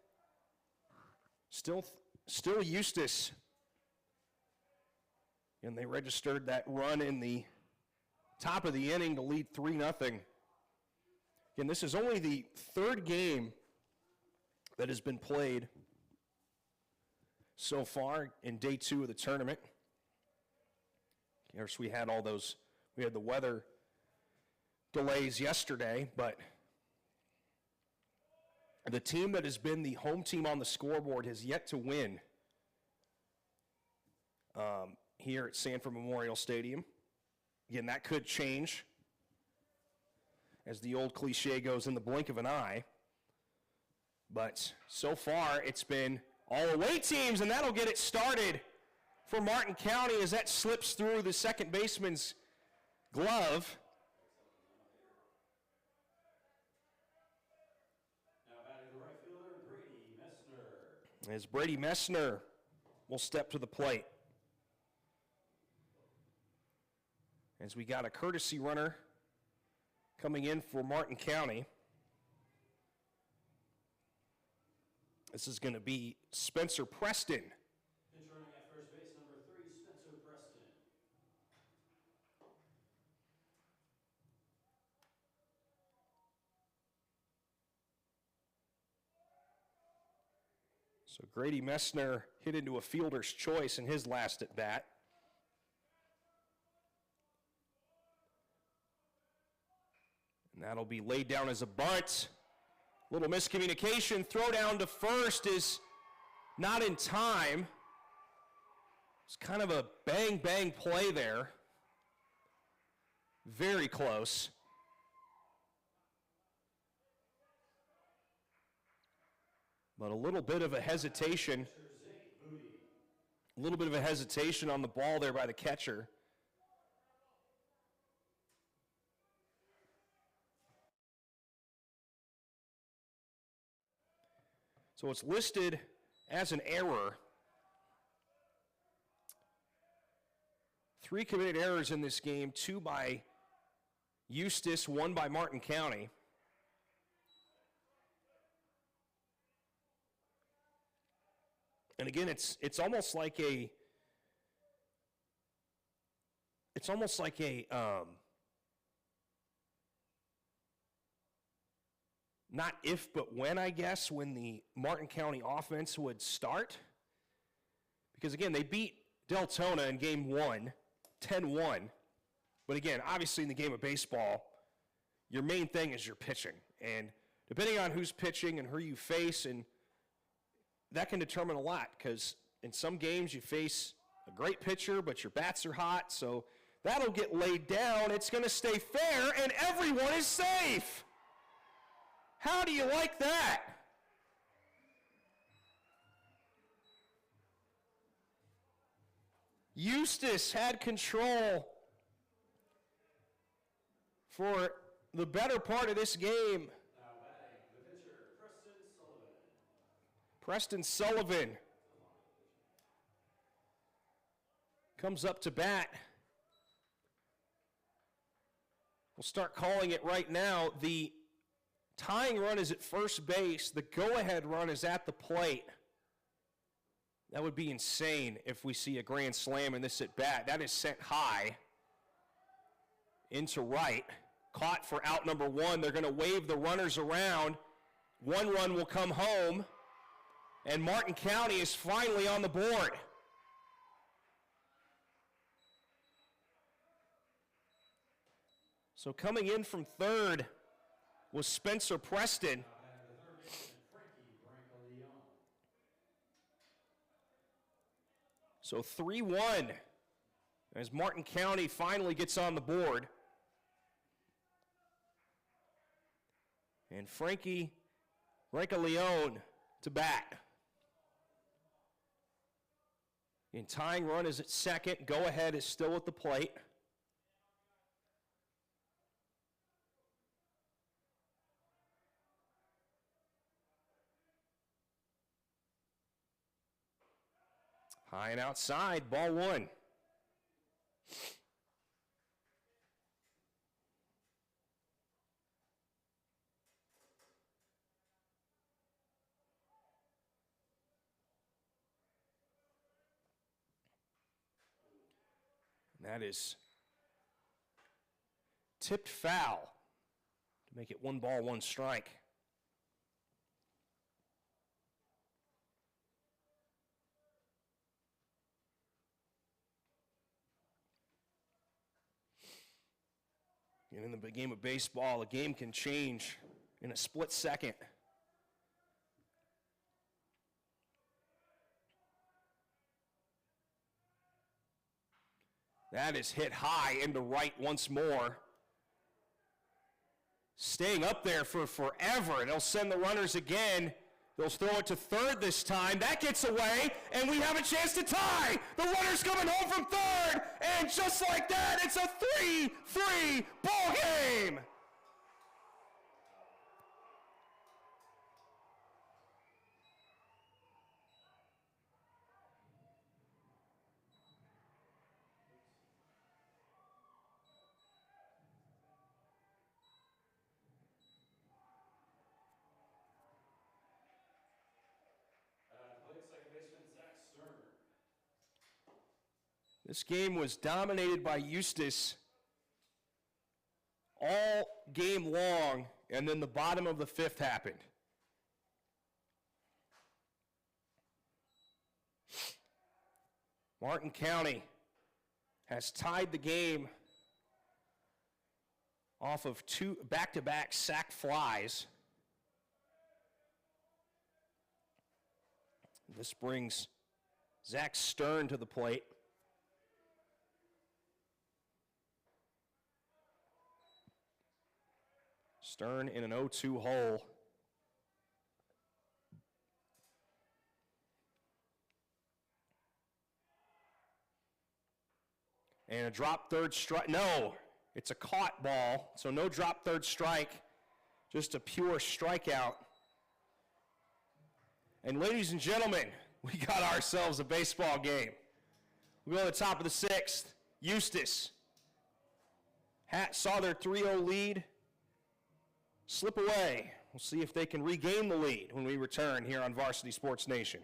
Still Eustis. And they registered that run in the top of the inning to lead 3-0. Again, this is only the third game that has been played so far in day 2 of the tournament. Of course, we had the weather delays yesterday, but the team that has been the home team on the scoreboard has yet to win here at Sanford Memorial Stadium. Again, that could change, as the old cliche goes, in the blink of an eye. But so far, it's been all away teams, and that'll get it started for Martin County as that slips through the second baseman's glove. Now batting the right fielder, Brady Messner. As Brady Messner will step to the plate. As we got a courtesy runner coming in for Martin County. This is going to be Spencer Preston. Pinch running at first base, number 3, Spencer Preston. So Grady Messner hit into a fielder's choice in his last at bat. And that'll be laid down as a bunt. Little miscommunication. Throw down to first is not in time. It's kind of a bang-bang play there. Very close. But a little bit of a hesitation. A little bit of a hesitation on the ball there by the catcher. So it's listed as an error. 3 committed errors in this game, 2 by Eustis, 1 by Martin County. And again, it's almost like a not if but when, I guess, when the Martin County offense would start. Because again, they beat Deltona in game 1, 10-1. But again, obviously in the game of baseball, your main thing is your pitching. And depending on who's pitching and who you face, and that can determine a lot, because in some games you face a great pitcher, but your bats are hot, so that'll get laid down. It's going to stay fair, and everyone is safe. How do you like that? Eustis had control for the better part of this game. Now batting the pitcher, Preston Sullivan comes up to bat. We'll start calling it right now. The tying run is at first base. The go-ahead run is at the plate. That would be insane if we see a grand slam in this at bat. That is sent high into right. Caught for out number 1. They're going to wave the runners around. 1 run will come home. And Martin County is finally on the board. So coming in from third was Spencer Preston. So 3-1 as Martin County finally gets on the board. And Frankie Leone to bat. In tying run is at second. Go ahead is still at the plate. High and outside, ball 1. That is tipped foul to make it 1 ball, 1 strike. And in the big game of baseball, a game can change in a split second. That is hit high into right once more. Staying up there for forever. They'll send the runners again. They'll throw it to third this time. That gets away, and we have a chance to tie. The runner's coming home from third, and just like that, it's a 3-3 ball game. This game was dominated by Eustis all game long, and then the bottom of the 5th happened. Martin County has tied the game off of 2 back-to-back sack flies. This brings Zach Stern to the plate. Stern in an 0-2 hole. And a drop third strike. No, it's a caught ball, so no drop third strike, just a pure strikeout. And ladies and gentlemen, we got ourselves a baseball game. We go to the top of the 6th. Eustis saw their 3-0 lead slip away. We'll see if they can regain the lead when we return here on Varsity Sports Nation.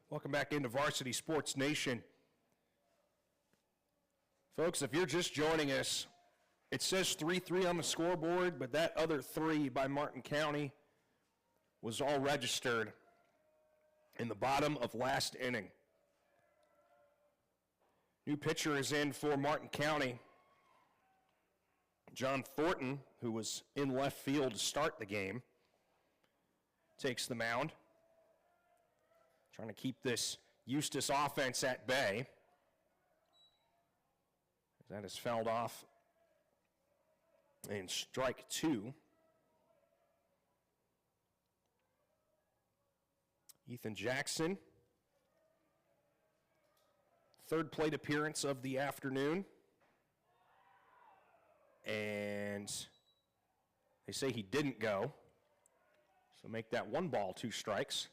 Welcome back into Varsity Sports Nation. Folks, if you're just joining us, it says 3-3 on the scoreboard, but that other 3 by Martin County was all registered in the bottom of last inning. New pitcher is in for Martin County. John Thornton, who was in left field to start the game, takes the mound. Trying to keep this Eustis offense at bay. That is fouled off in strike 2. Ethan Jackson, third plate appearance of the afternoon. And they say he didn't go. So make that 1 ball, 2 strikes.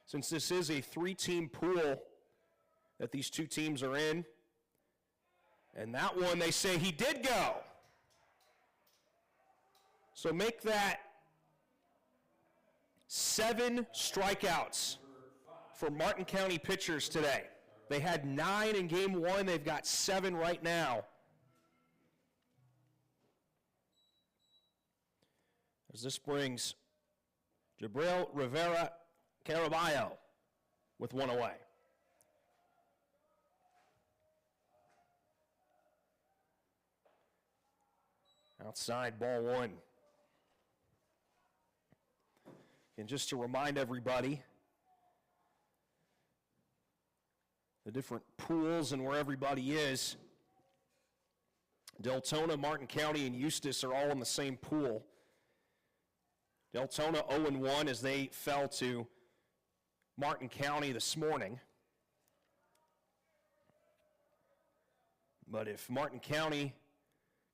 Since this is a 3-team pool that these 2 teams are in, and that one they say he did go. So make that 7 strikeouts for Martin County pitchers today. They had 9 in game 1. They've got 7 right now. As this brings Jabril Rivera Caraballo with 1 away. Outside, ball 1. And just to remind everybody, the different pools and where everybody is, Deltona, Martin County, and Eustis are all in the same pool. Deltona 0-1 as they fell to Martin County this morning. But if Martin County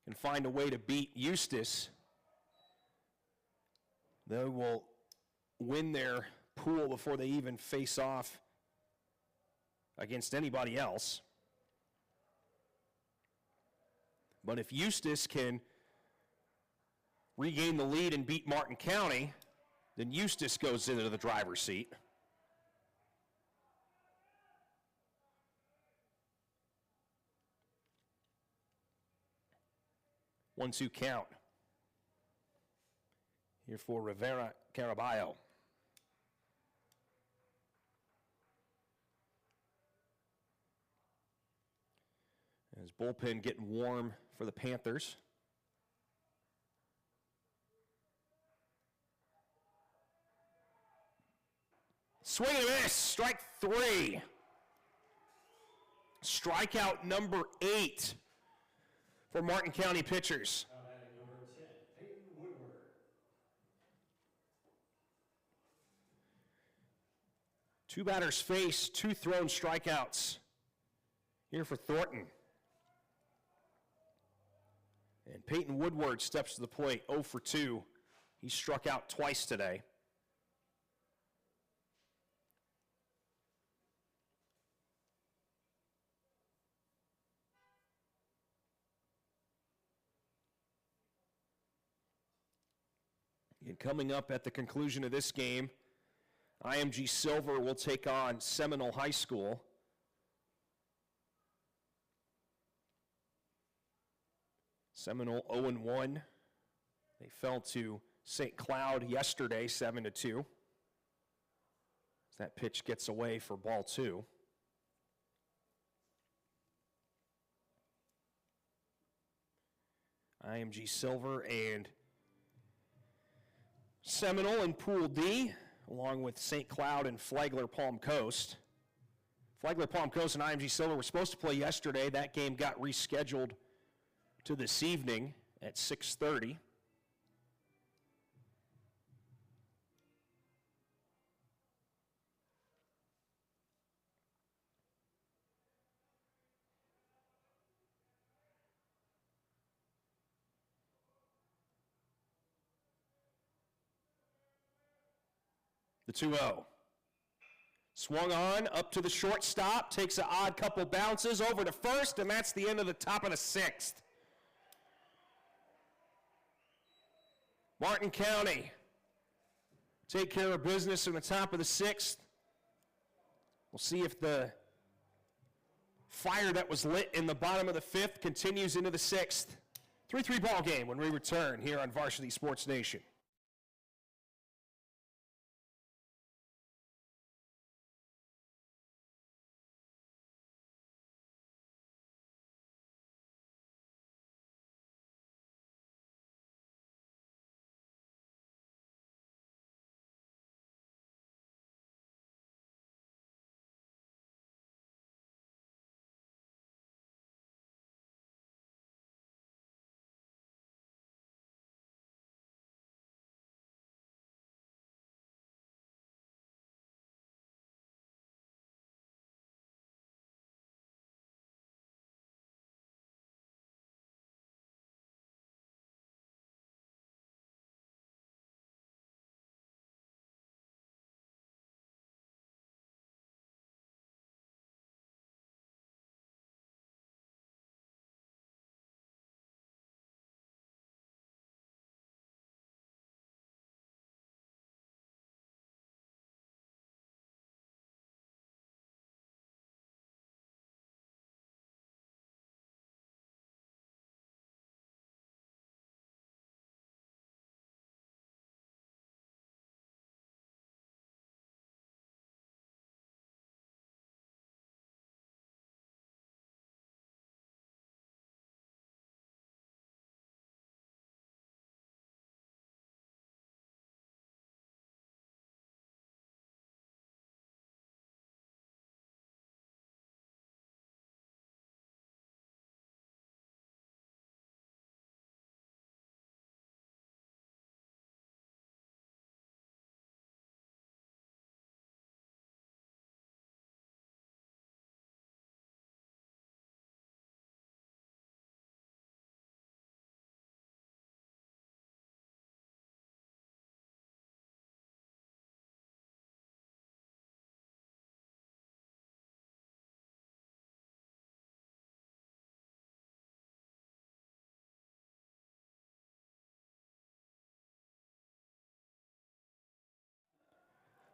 can find a way to beat Eustis, they will win their pool before they even face off against anybody else. But if Eustis can regain the lead and beat Martin County, then Eustis goes into the driver's seat. One-two count here for Rivera Caraballo. As bullpen getting warm for the Panthers. Swing and a miss, strike 3. Strikeout number 8 for Martin County pitchers. Now batting number 10, Peyton Woodward. Two batters face, 2 thrown strikeouts here for Thornton. And Peyton Woodward steps to the plate, 0 for 2. He struck out twice today. And coming up at the conclusion of this game, IMG Silver will take on Seminole High School. Seminole 0-1. They fell to St. Cloud yesterday, 7-2. As that pitch gets away for ball 2. IMG Silver and Seminole in Pool D, along with St. Cloud and Flagler Palm Coast. Flagler Palm Coast and IMG Silver were supposed to play yesterday. That game got rescheduled to this evening at 6:30. The 2-0. Swung on, up to the shortstop, takes an odd couple bounces over to first, and that's the end of the top of the 6th. Martin County take care of business in the top of the 6th. We'll see if the fire that was lit in the bottom of the 5th continues into the 6th. 3-3 ball game when we return here on Varsity Sports Nation.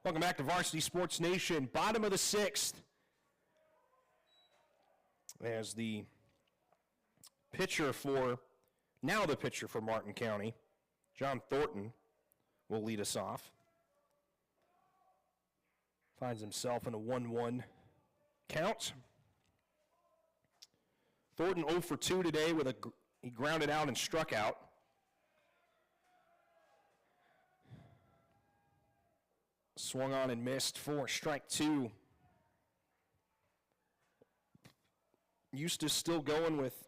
Welcome back to Varsity Sports Nation. Bottom of the sixth. As the pitcher for Martin County, John Thornton, will lead us off. Finds himself in a 1-1 count. Thornton 0 for 2 today with he grounded out and struck out. Swung on and missed for strike 2. Eustis still going with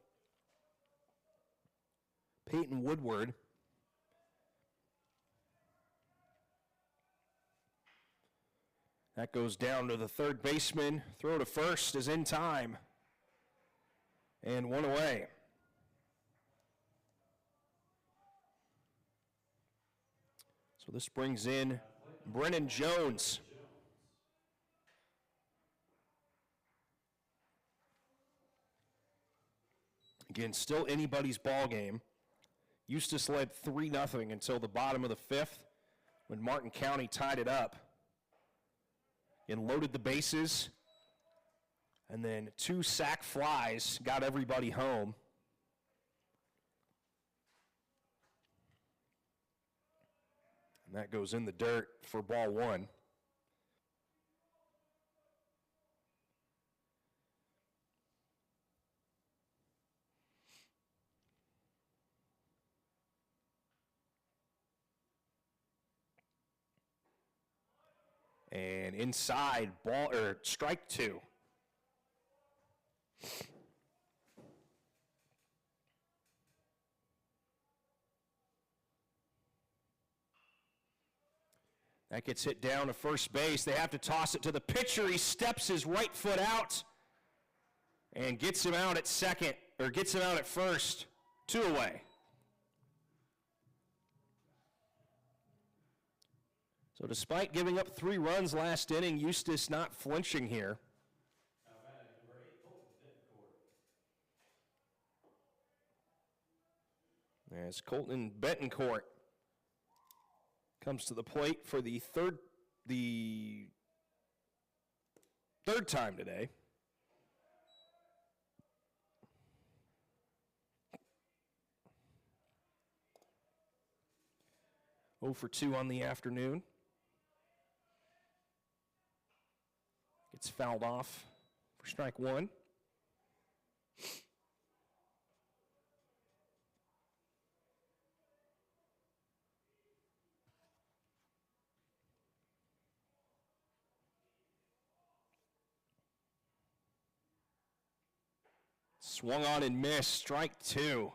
Peyton Woodward. That goes down to the third baseman. Throw to first is in time. And one away. So this brings in Brennan Jones. Again, still anybody's ball game. Eustis led 3-0 until the bottom of the fifth when Martin County tied it up and loaded the bases. And then 2 sac flies got everybody home. And that goes in the dirt for ball 1. And inside, strike 2. That gets hit down to first base. They have to toss it to the pitcher. He steps his right foot out and gets him out at first. 2 away. So despite giving up 3 runs last inning, Eustis not flinching here. As Colton Betancourt comes to the plate for the third time today. Oh for 2 on the afternoon. Gets fouled off for strike 1. Swung on and missed, strike 2.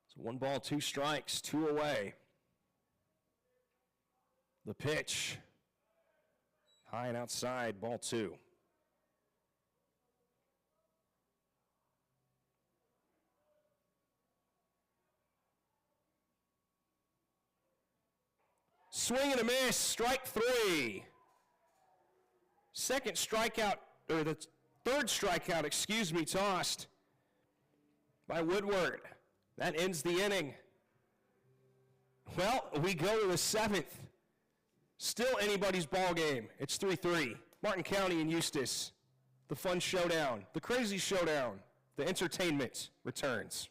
So 1 ball, 2 strikes, 2 away. The pitch, high and outside, ball 2. Swing and a miss, strike 3. Third strikeout, tossed by Woodward. That ends the inning. Well, we go to the 7th. Still anybody's ball game. It's 3-3. Martin County and Eustis. The fun showdown, the crazy showdown, the entertainment returns.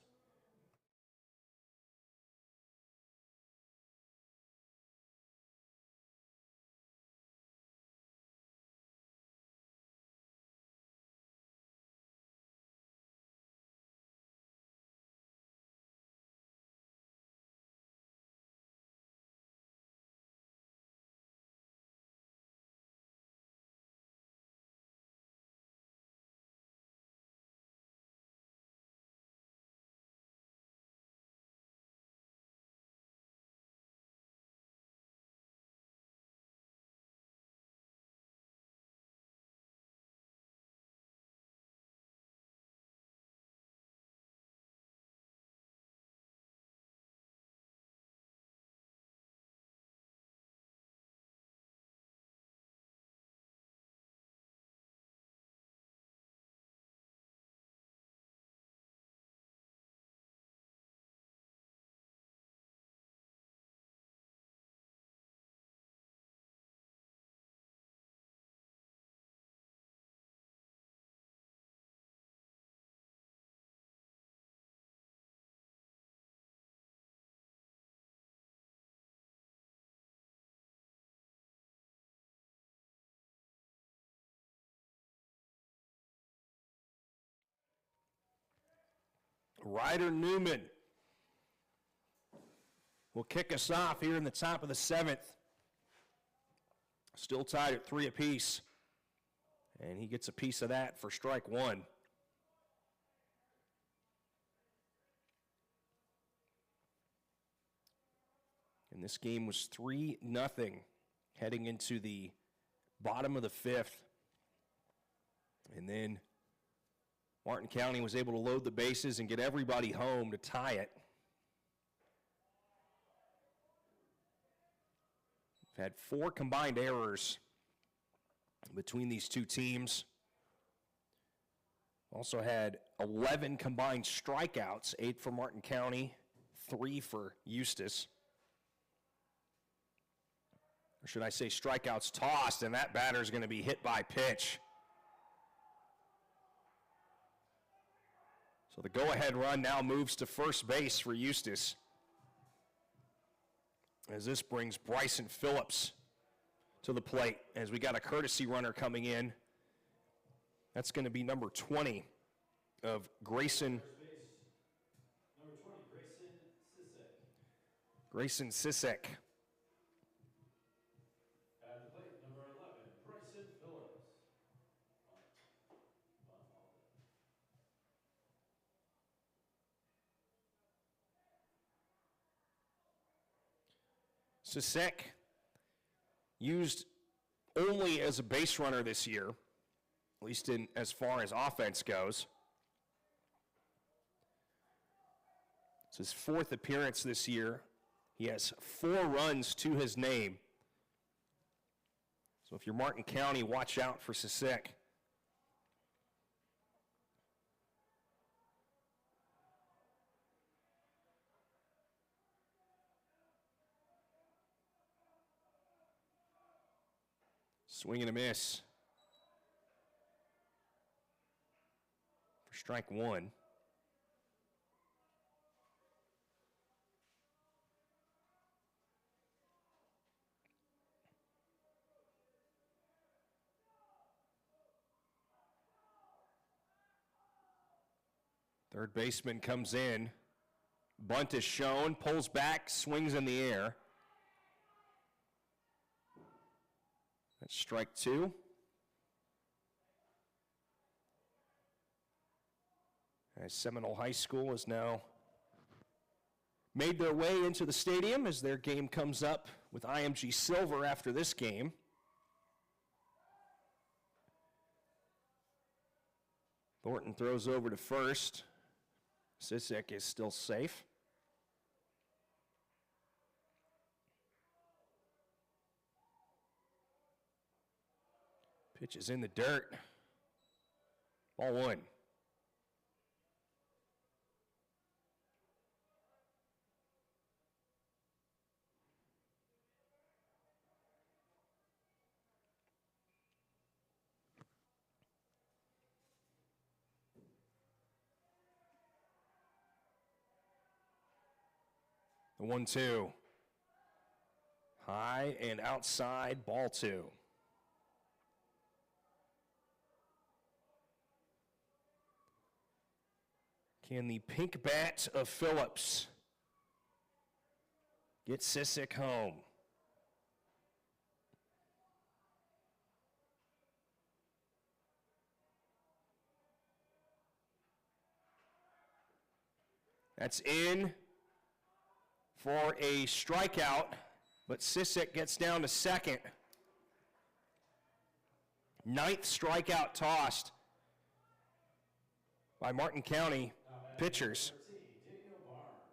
Ryder Newman will kick us off here in the top of the 7th. Still tied at 3 apiece. And he gets a piece of that for strike 1. And this game was 3-0 heading into the bottom of the 5th. And then Martin County was able to load the bases and get everybody home to tie it. We've had 4 combined errors between these two teams. Also had 11 combined strikeouts, 8 for Martin County, 3 for Eustis. Or should I say strikeouts tossed, and that batter is going to be hit by pitch. So the go-ahead run now moves to first base for Eustis, as this brings Bryson Phillips to the plate, as we got a courtesy runner coming in. That's going to be number 20 of Grayson. Number 20, Grayson Grayson Sisek. Sisek. At the plate, number 11, Bryson Phillips. Sisek used only as a base runner this year, at least in as far as offense goes. It's his 4th appearance this year. He has 4 runs to his name. So if you're Martin County, watch out for Sisek. Swing and a miss for strike 1. Third baseman comes in. Bunt is shown, pulls back, swings in the air. That's strike 2. As Seminole High School has now made their way into the stadium as their game comes up with IMG Silver after this game. Thornton throws over to first. Sisek is still safe. Pitch is in the dirt. Ball 1. The 1-2. High and outside, ball 2. Can the pink bat of Phillips get Sisek home? That's in for a strikeout, but Sisek gets down to second. 9th strikeout tossed by Martin County pitchers. 13, Daniel Barnes.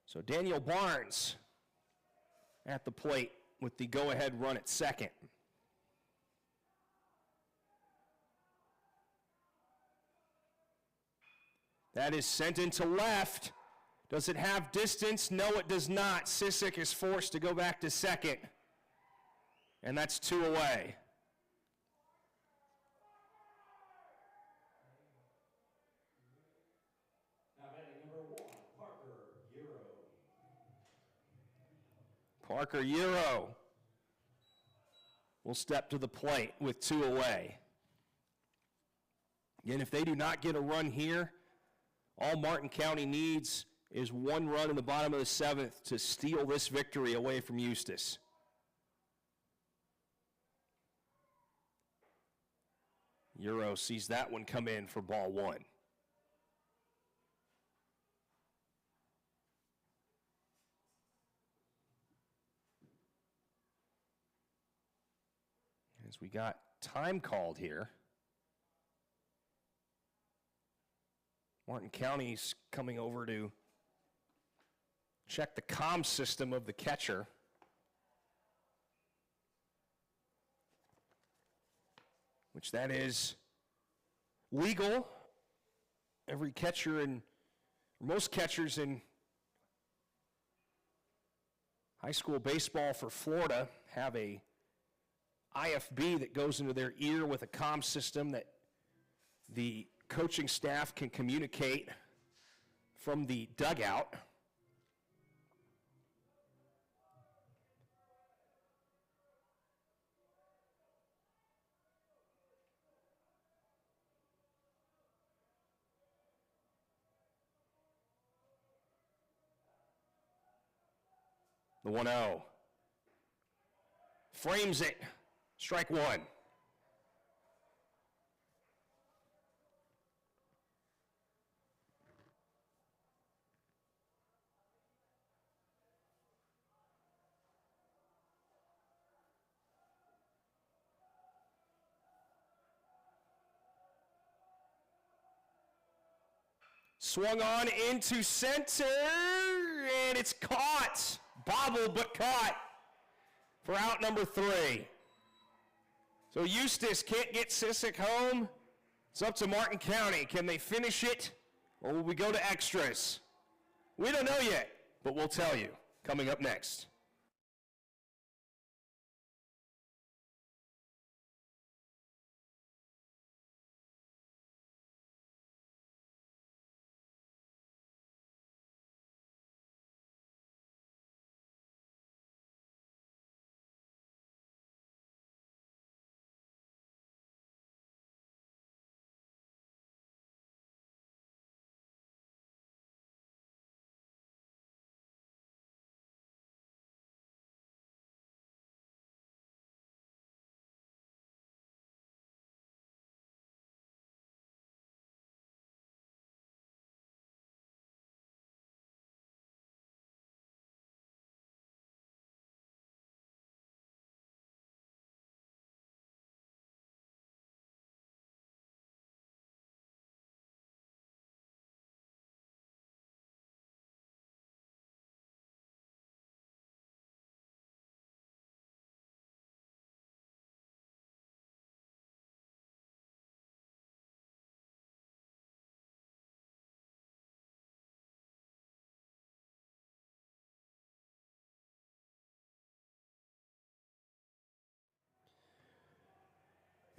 So Daniel Barnes at the plate with the go-ahead run at second. That is sent into left. Does it have distance? No, it does not. Sisek is forced to go back to second. And that's 2 away. Now batting number 1, Parker Euro. Parker Euro will step to the plate with 2 away. And if they do not get a run here, all Martin County needs is 1 run in the bottom of the 7th to steal this victory away from Eustis. Euro sees that one come in for ball 1. As we got time called here. Martin County's coming over to check the comm system of the catcher. Which that is legal. Every catcher and most catchers in high school baseball for Florida have a IFB that goes into their ear with a comm system that the coaching staff can communicate from the dugout. The 1-0. Frames it. Strike 1. Swung on into center, and it's caught. Bobbled, but caught for out number 3. So Eustis can't get Sissick home. It's up to Martin County. Can they finish it, or will we go to extras? We don't know yet, but we'll tell you coming up next.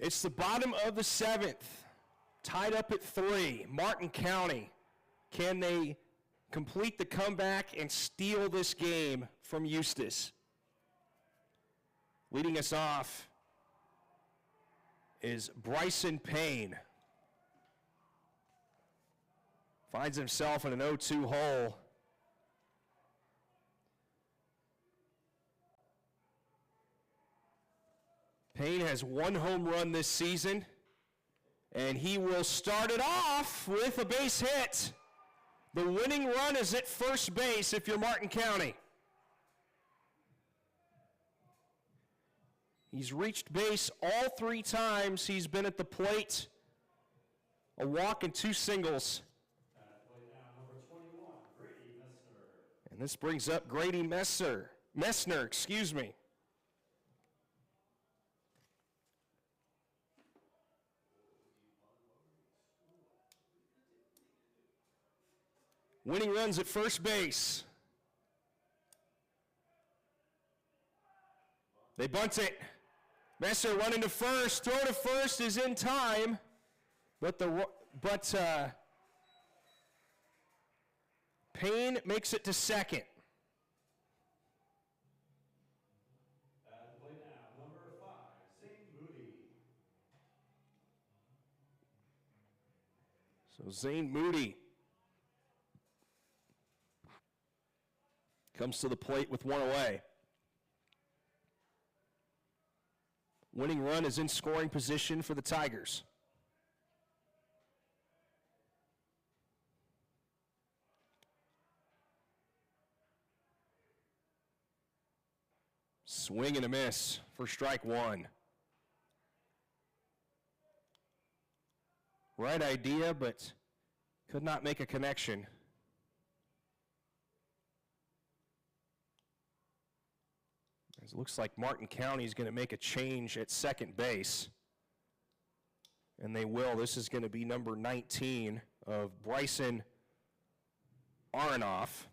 It's the bottom of the 7th, tied up at 3. Martin County, can they complete the comeback and steal this game from Eustis? Leading us off is Bryson Payne. Finds himself in an 0-2 hole. Payne has 1 home run this season, and he will start it off with a base hit. The winning run is at first base if you're Martin County. He's reached base all 3 times he's been at the plate. A walk and 2 singles. Number 21, Grady Messner. And this brings up Grady Messner, excuse me. Winning runs at first base. They bunt it. Messer running to first. Throw to first is in time, but Payne makes it to second. So Zane Moody comes to the plate with one away. Winning run is in scoring position for the Tigers. Swing and a miss for strike one. Right idea, but could not make a connection. It looks like Martin County is going to make a change at second base. And they will. This is going to be number 19 of Bryson Aronoff.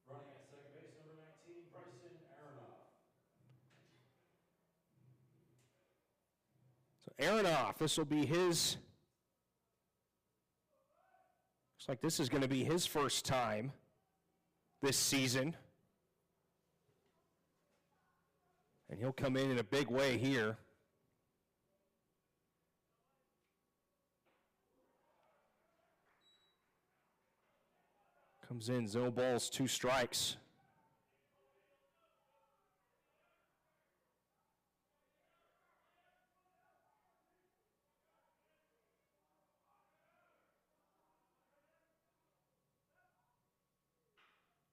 Running at second base, number 19, Bryson Aronoff. So Aronoff, this will be his, looks like this is going to be his first time this season. And he'll come in a big way here. Comes in, zone balls, 2 strikes.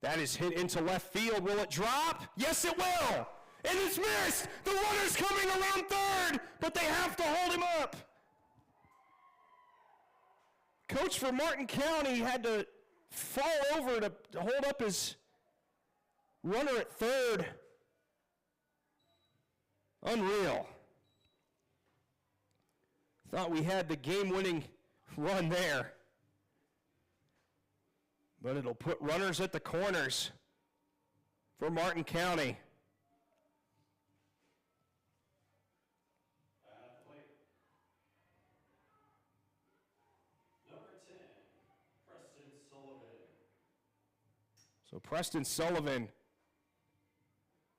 That is hit into left field. Will it drop? Yes, it will. And it's missed. The runner's coming around third, but they have to hold him up. Coach for Martin County had to fall over to hold up his runner at third. Unreal. Thought we had the game-winning run there. But it'll put runners at the corners for Martin County. At the plate, number 10, Preston Sullivan. So Preston Sullivan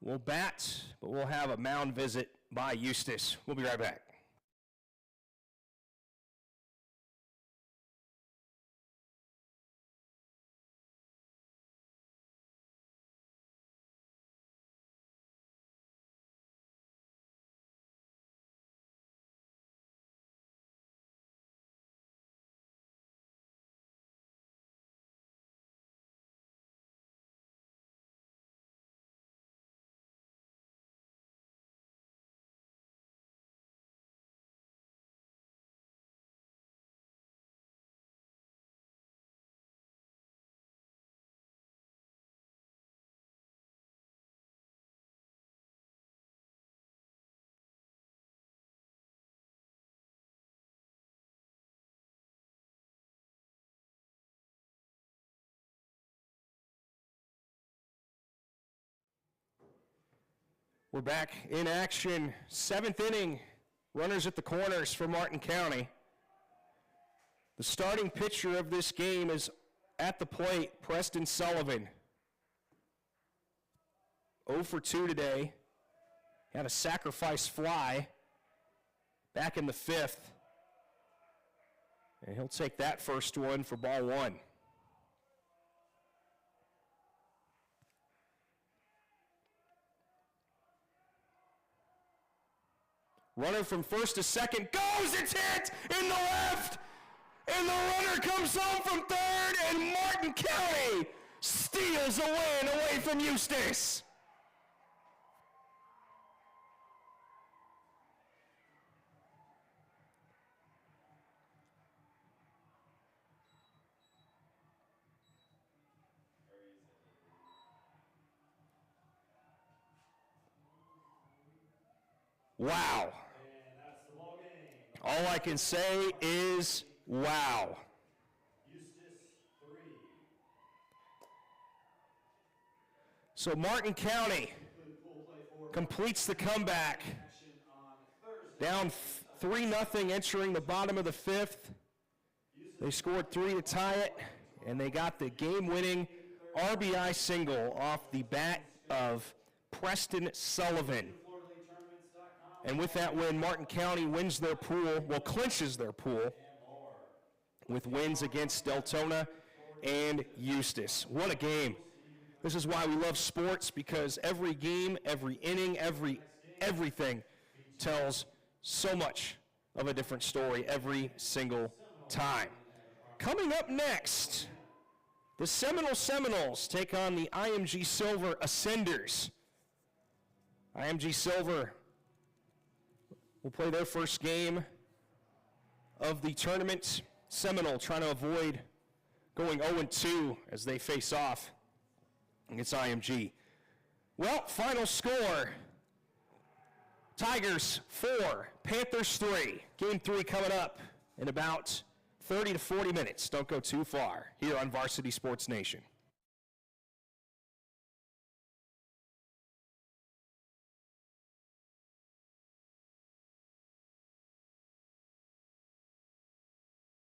will bat, but we'll have a mound visit by Eustis. We'll be right back. We're back in action. 7th inning. Runners at the corners for Martin County. The starting pitcher of this game is at the plate, Preston Sullivan. 0 for 2 today. Had a sacrifice fly back in the 5th. And he'll take that first one for ball 1. Runner from first to second goes, it's hit in the left, and the runner comes home from third, and Martin County steals a win away from Eustis. Wow. All I can say is wow. Eustis 3. So Martin County completes the comeback. Down 3-0 entering the bottom of the 5th. They scored 3 to tie it, and they got the game-winning RBI single off the bat of Preston Sullivan. And with that win, Martin County wins their pool, well, clinches their pool with wins against Deltona and Eustis. What a game. This is why we love sports, because every game, every inning, everything tells so much of a different story every single time. Coming up next, the Seminole Seminoles take on the IMG Silver Ascenders. IMG Silver will play their first game of the tournament. Seminole trying to avoid going 0-2 as they face off against IMG. Well, final score, Tigers 4, Panthers 3. Game 3 coming up in about 30 to 40 minutes. Don't go too far here on Varsity Sports Nation.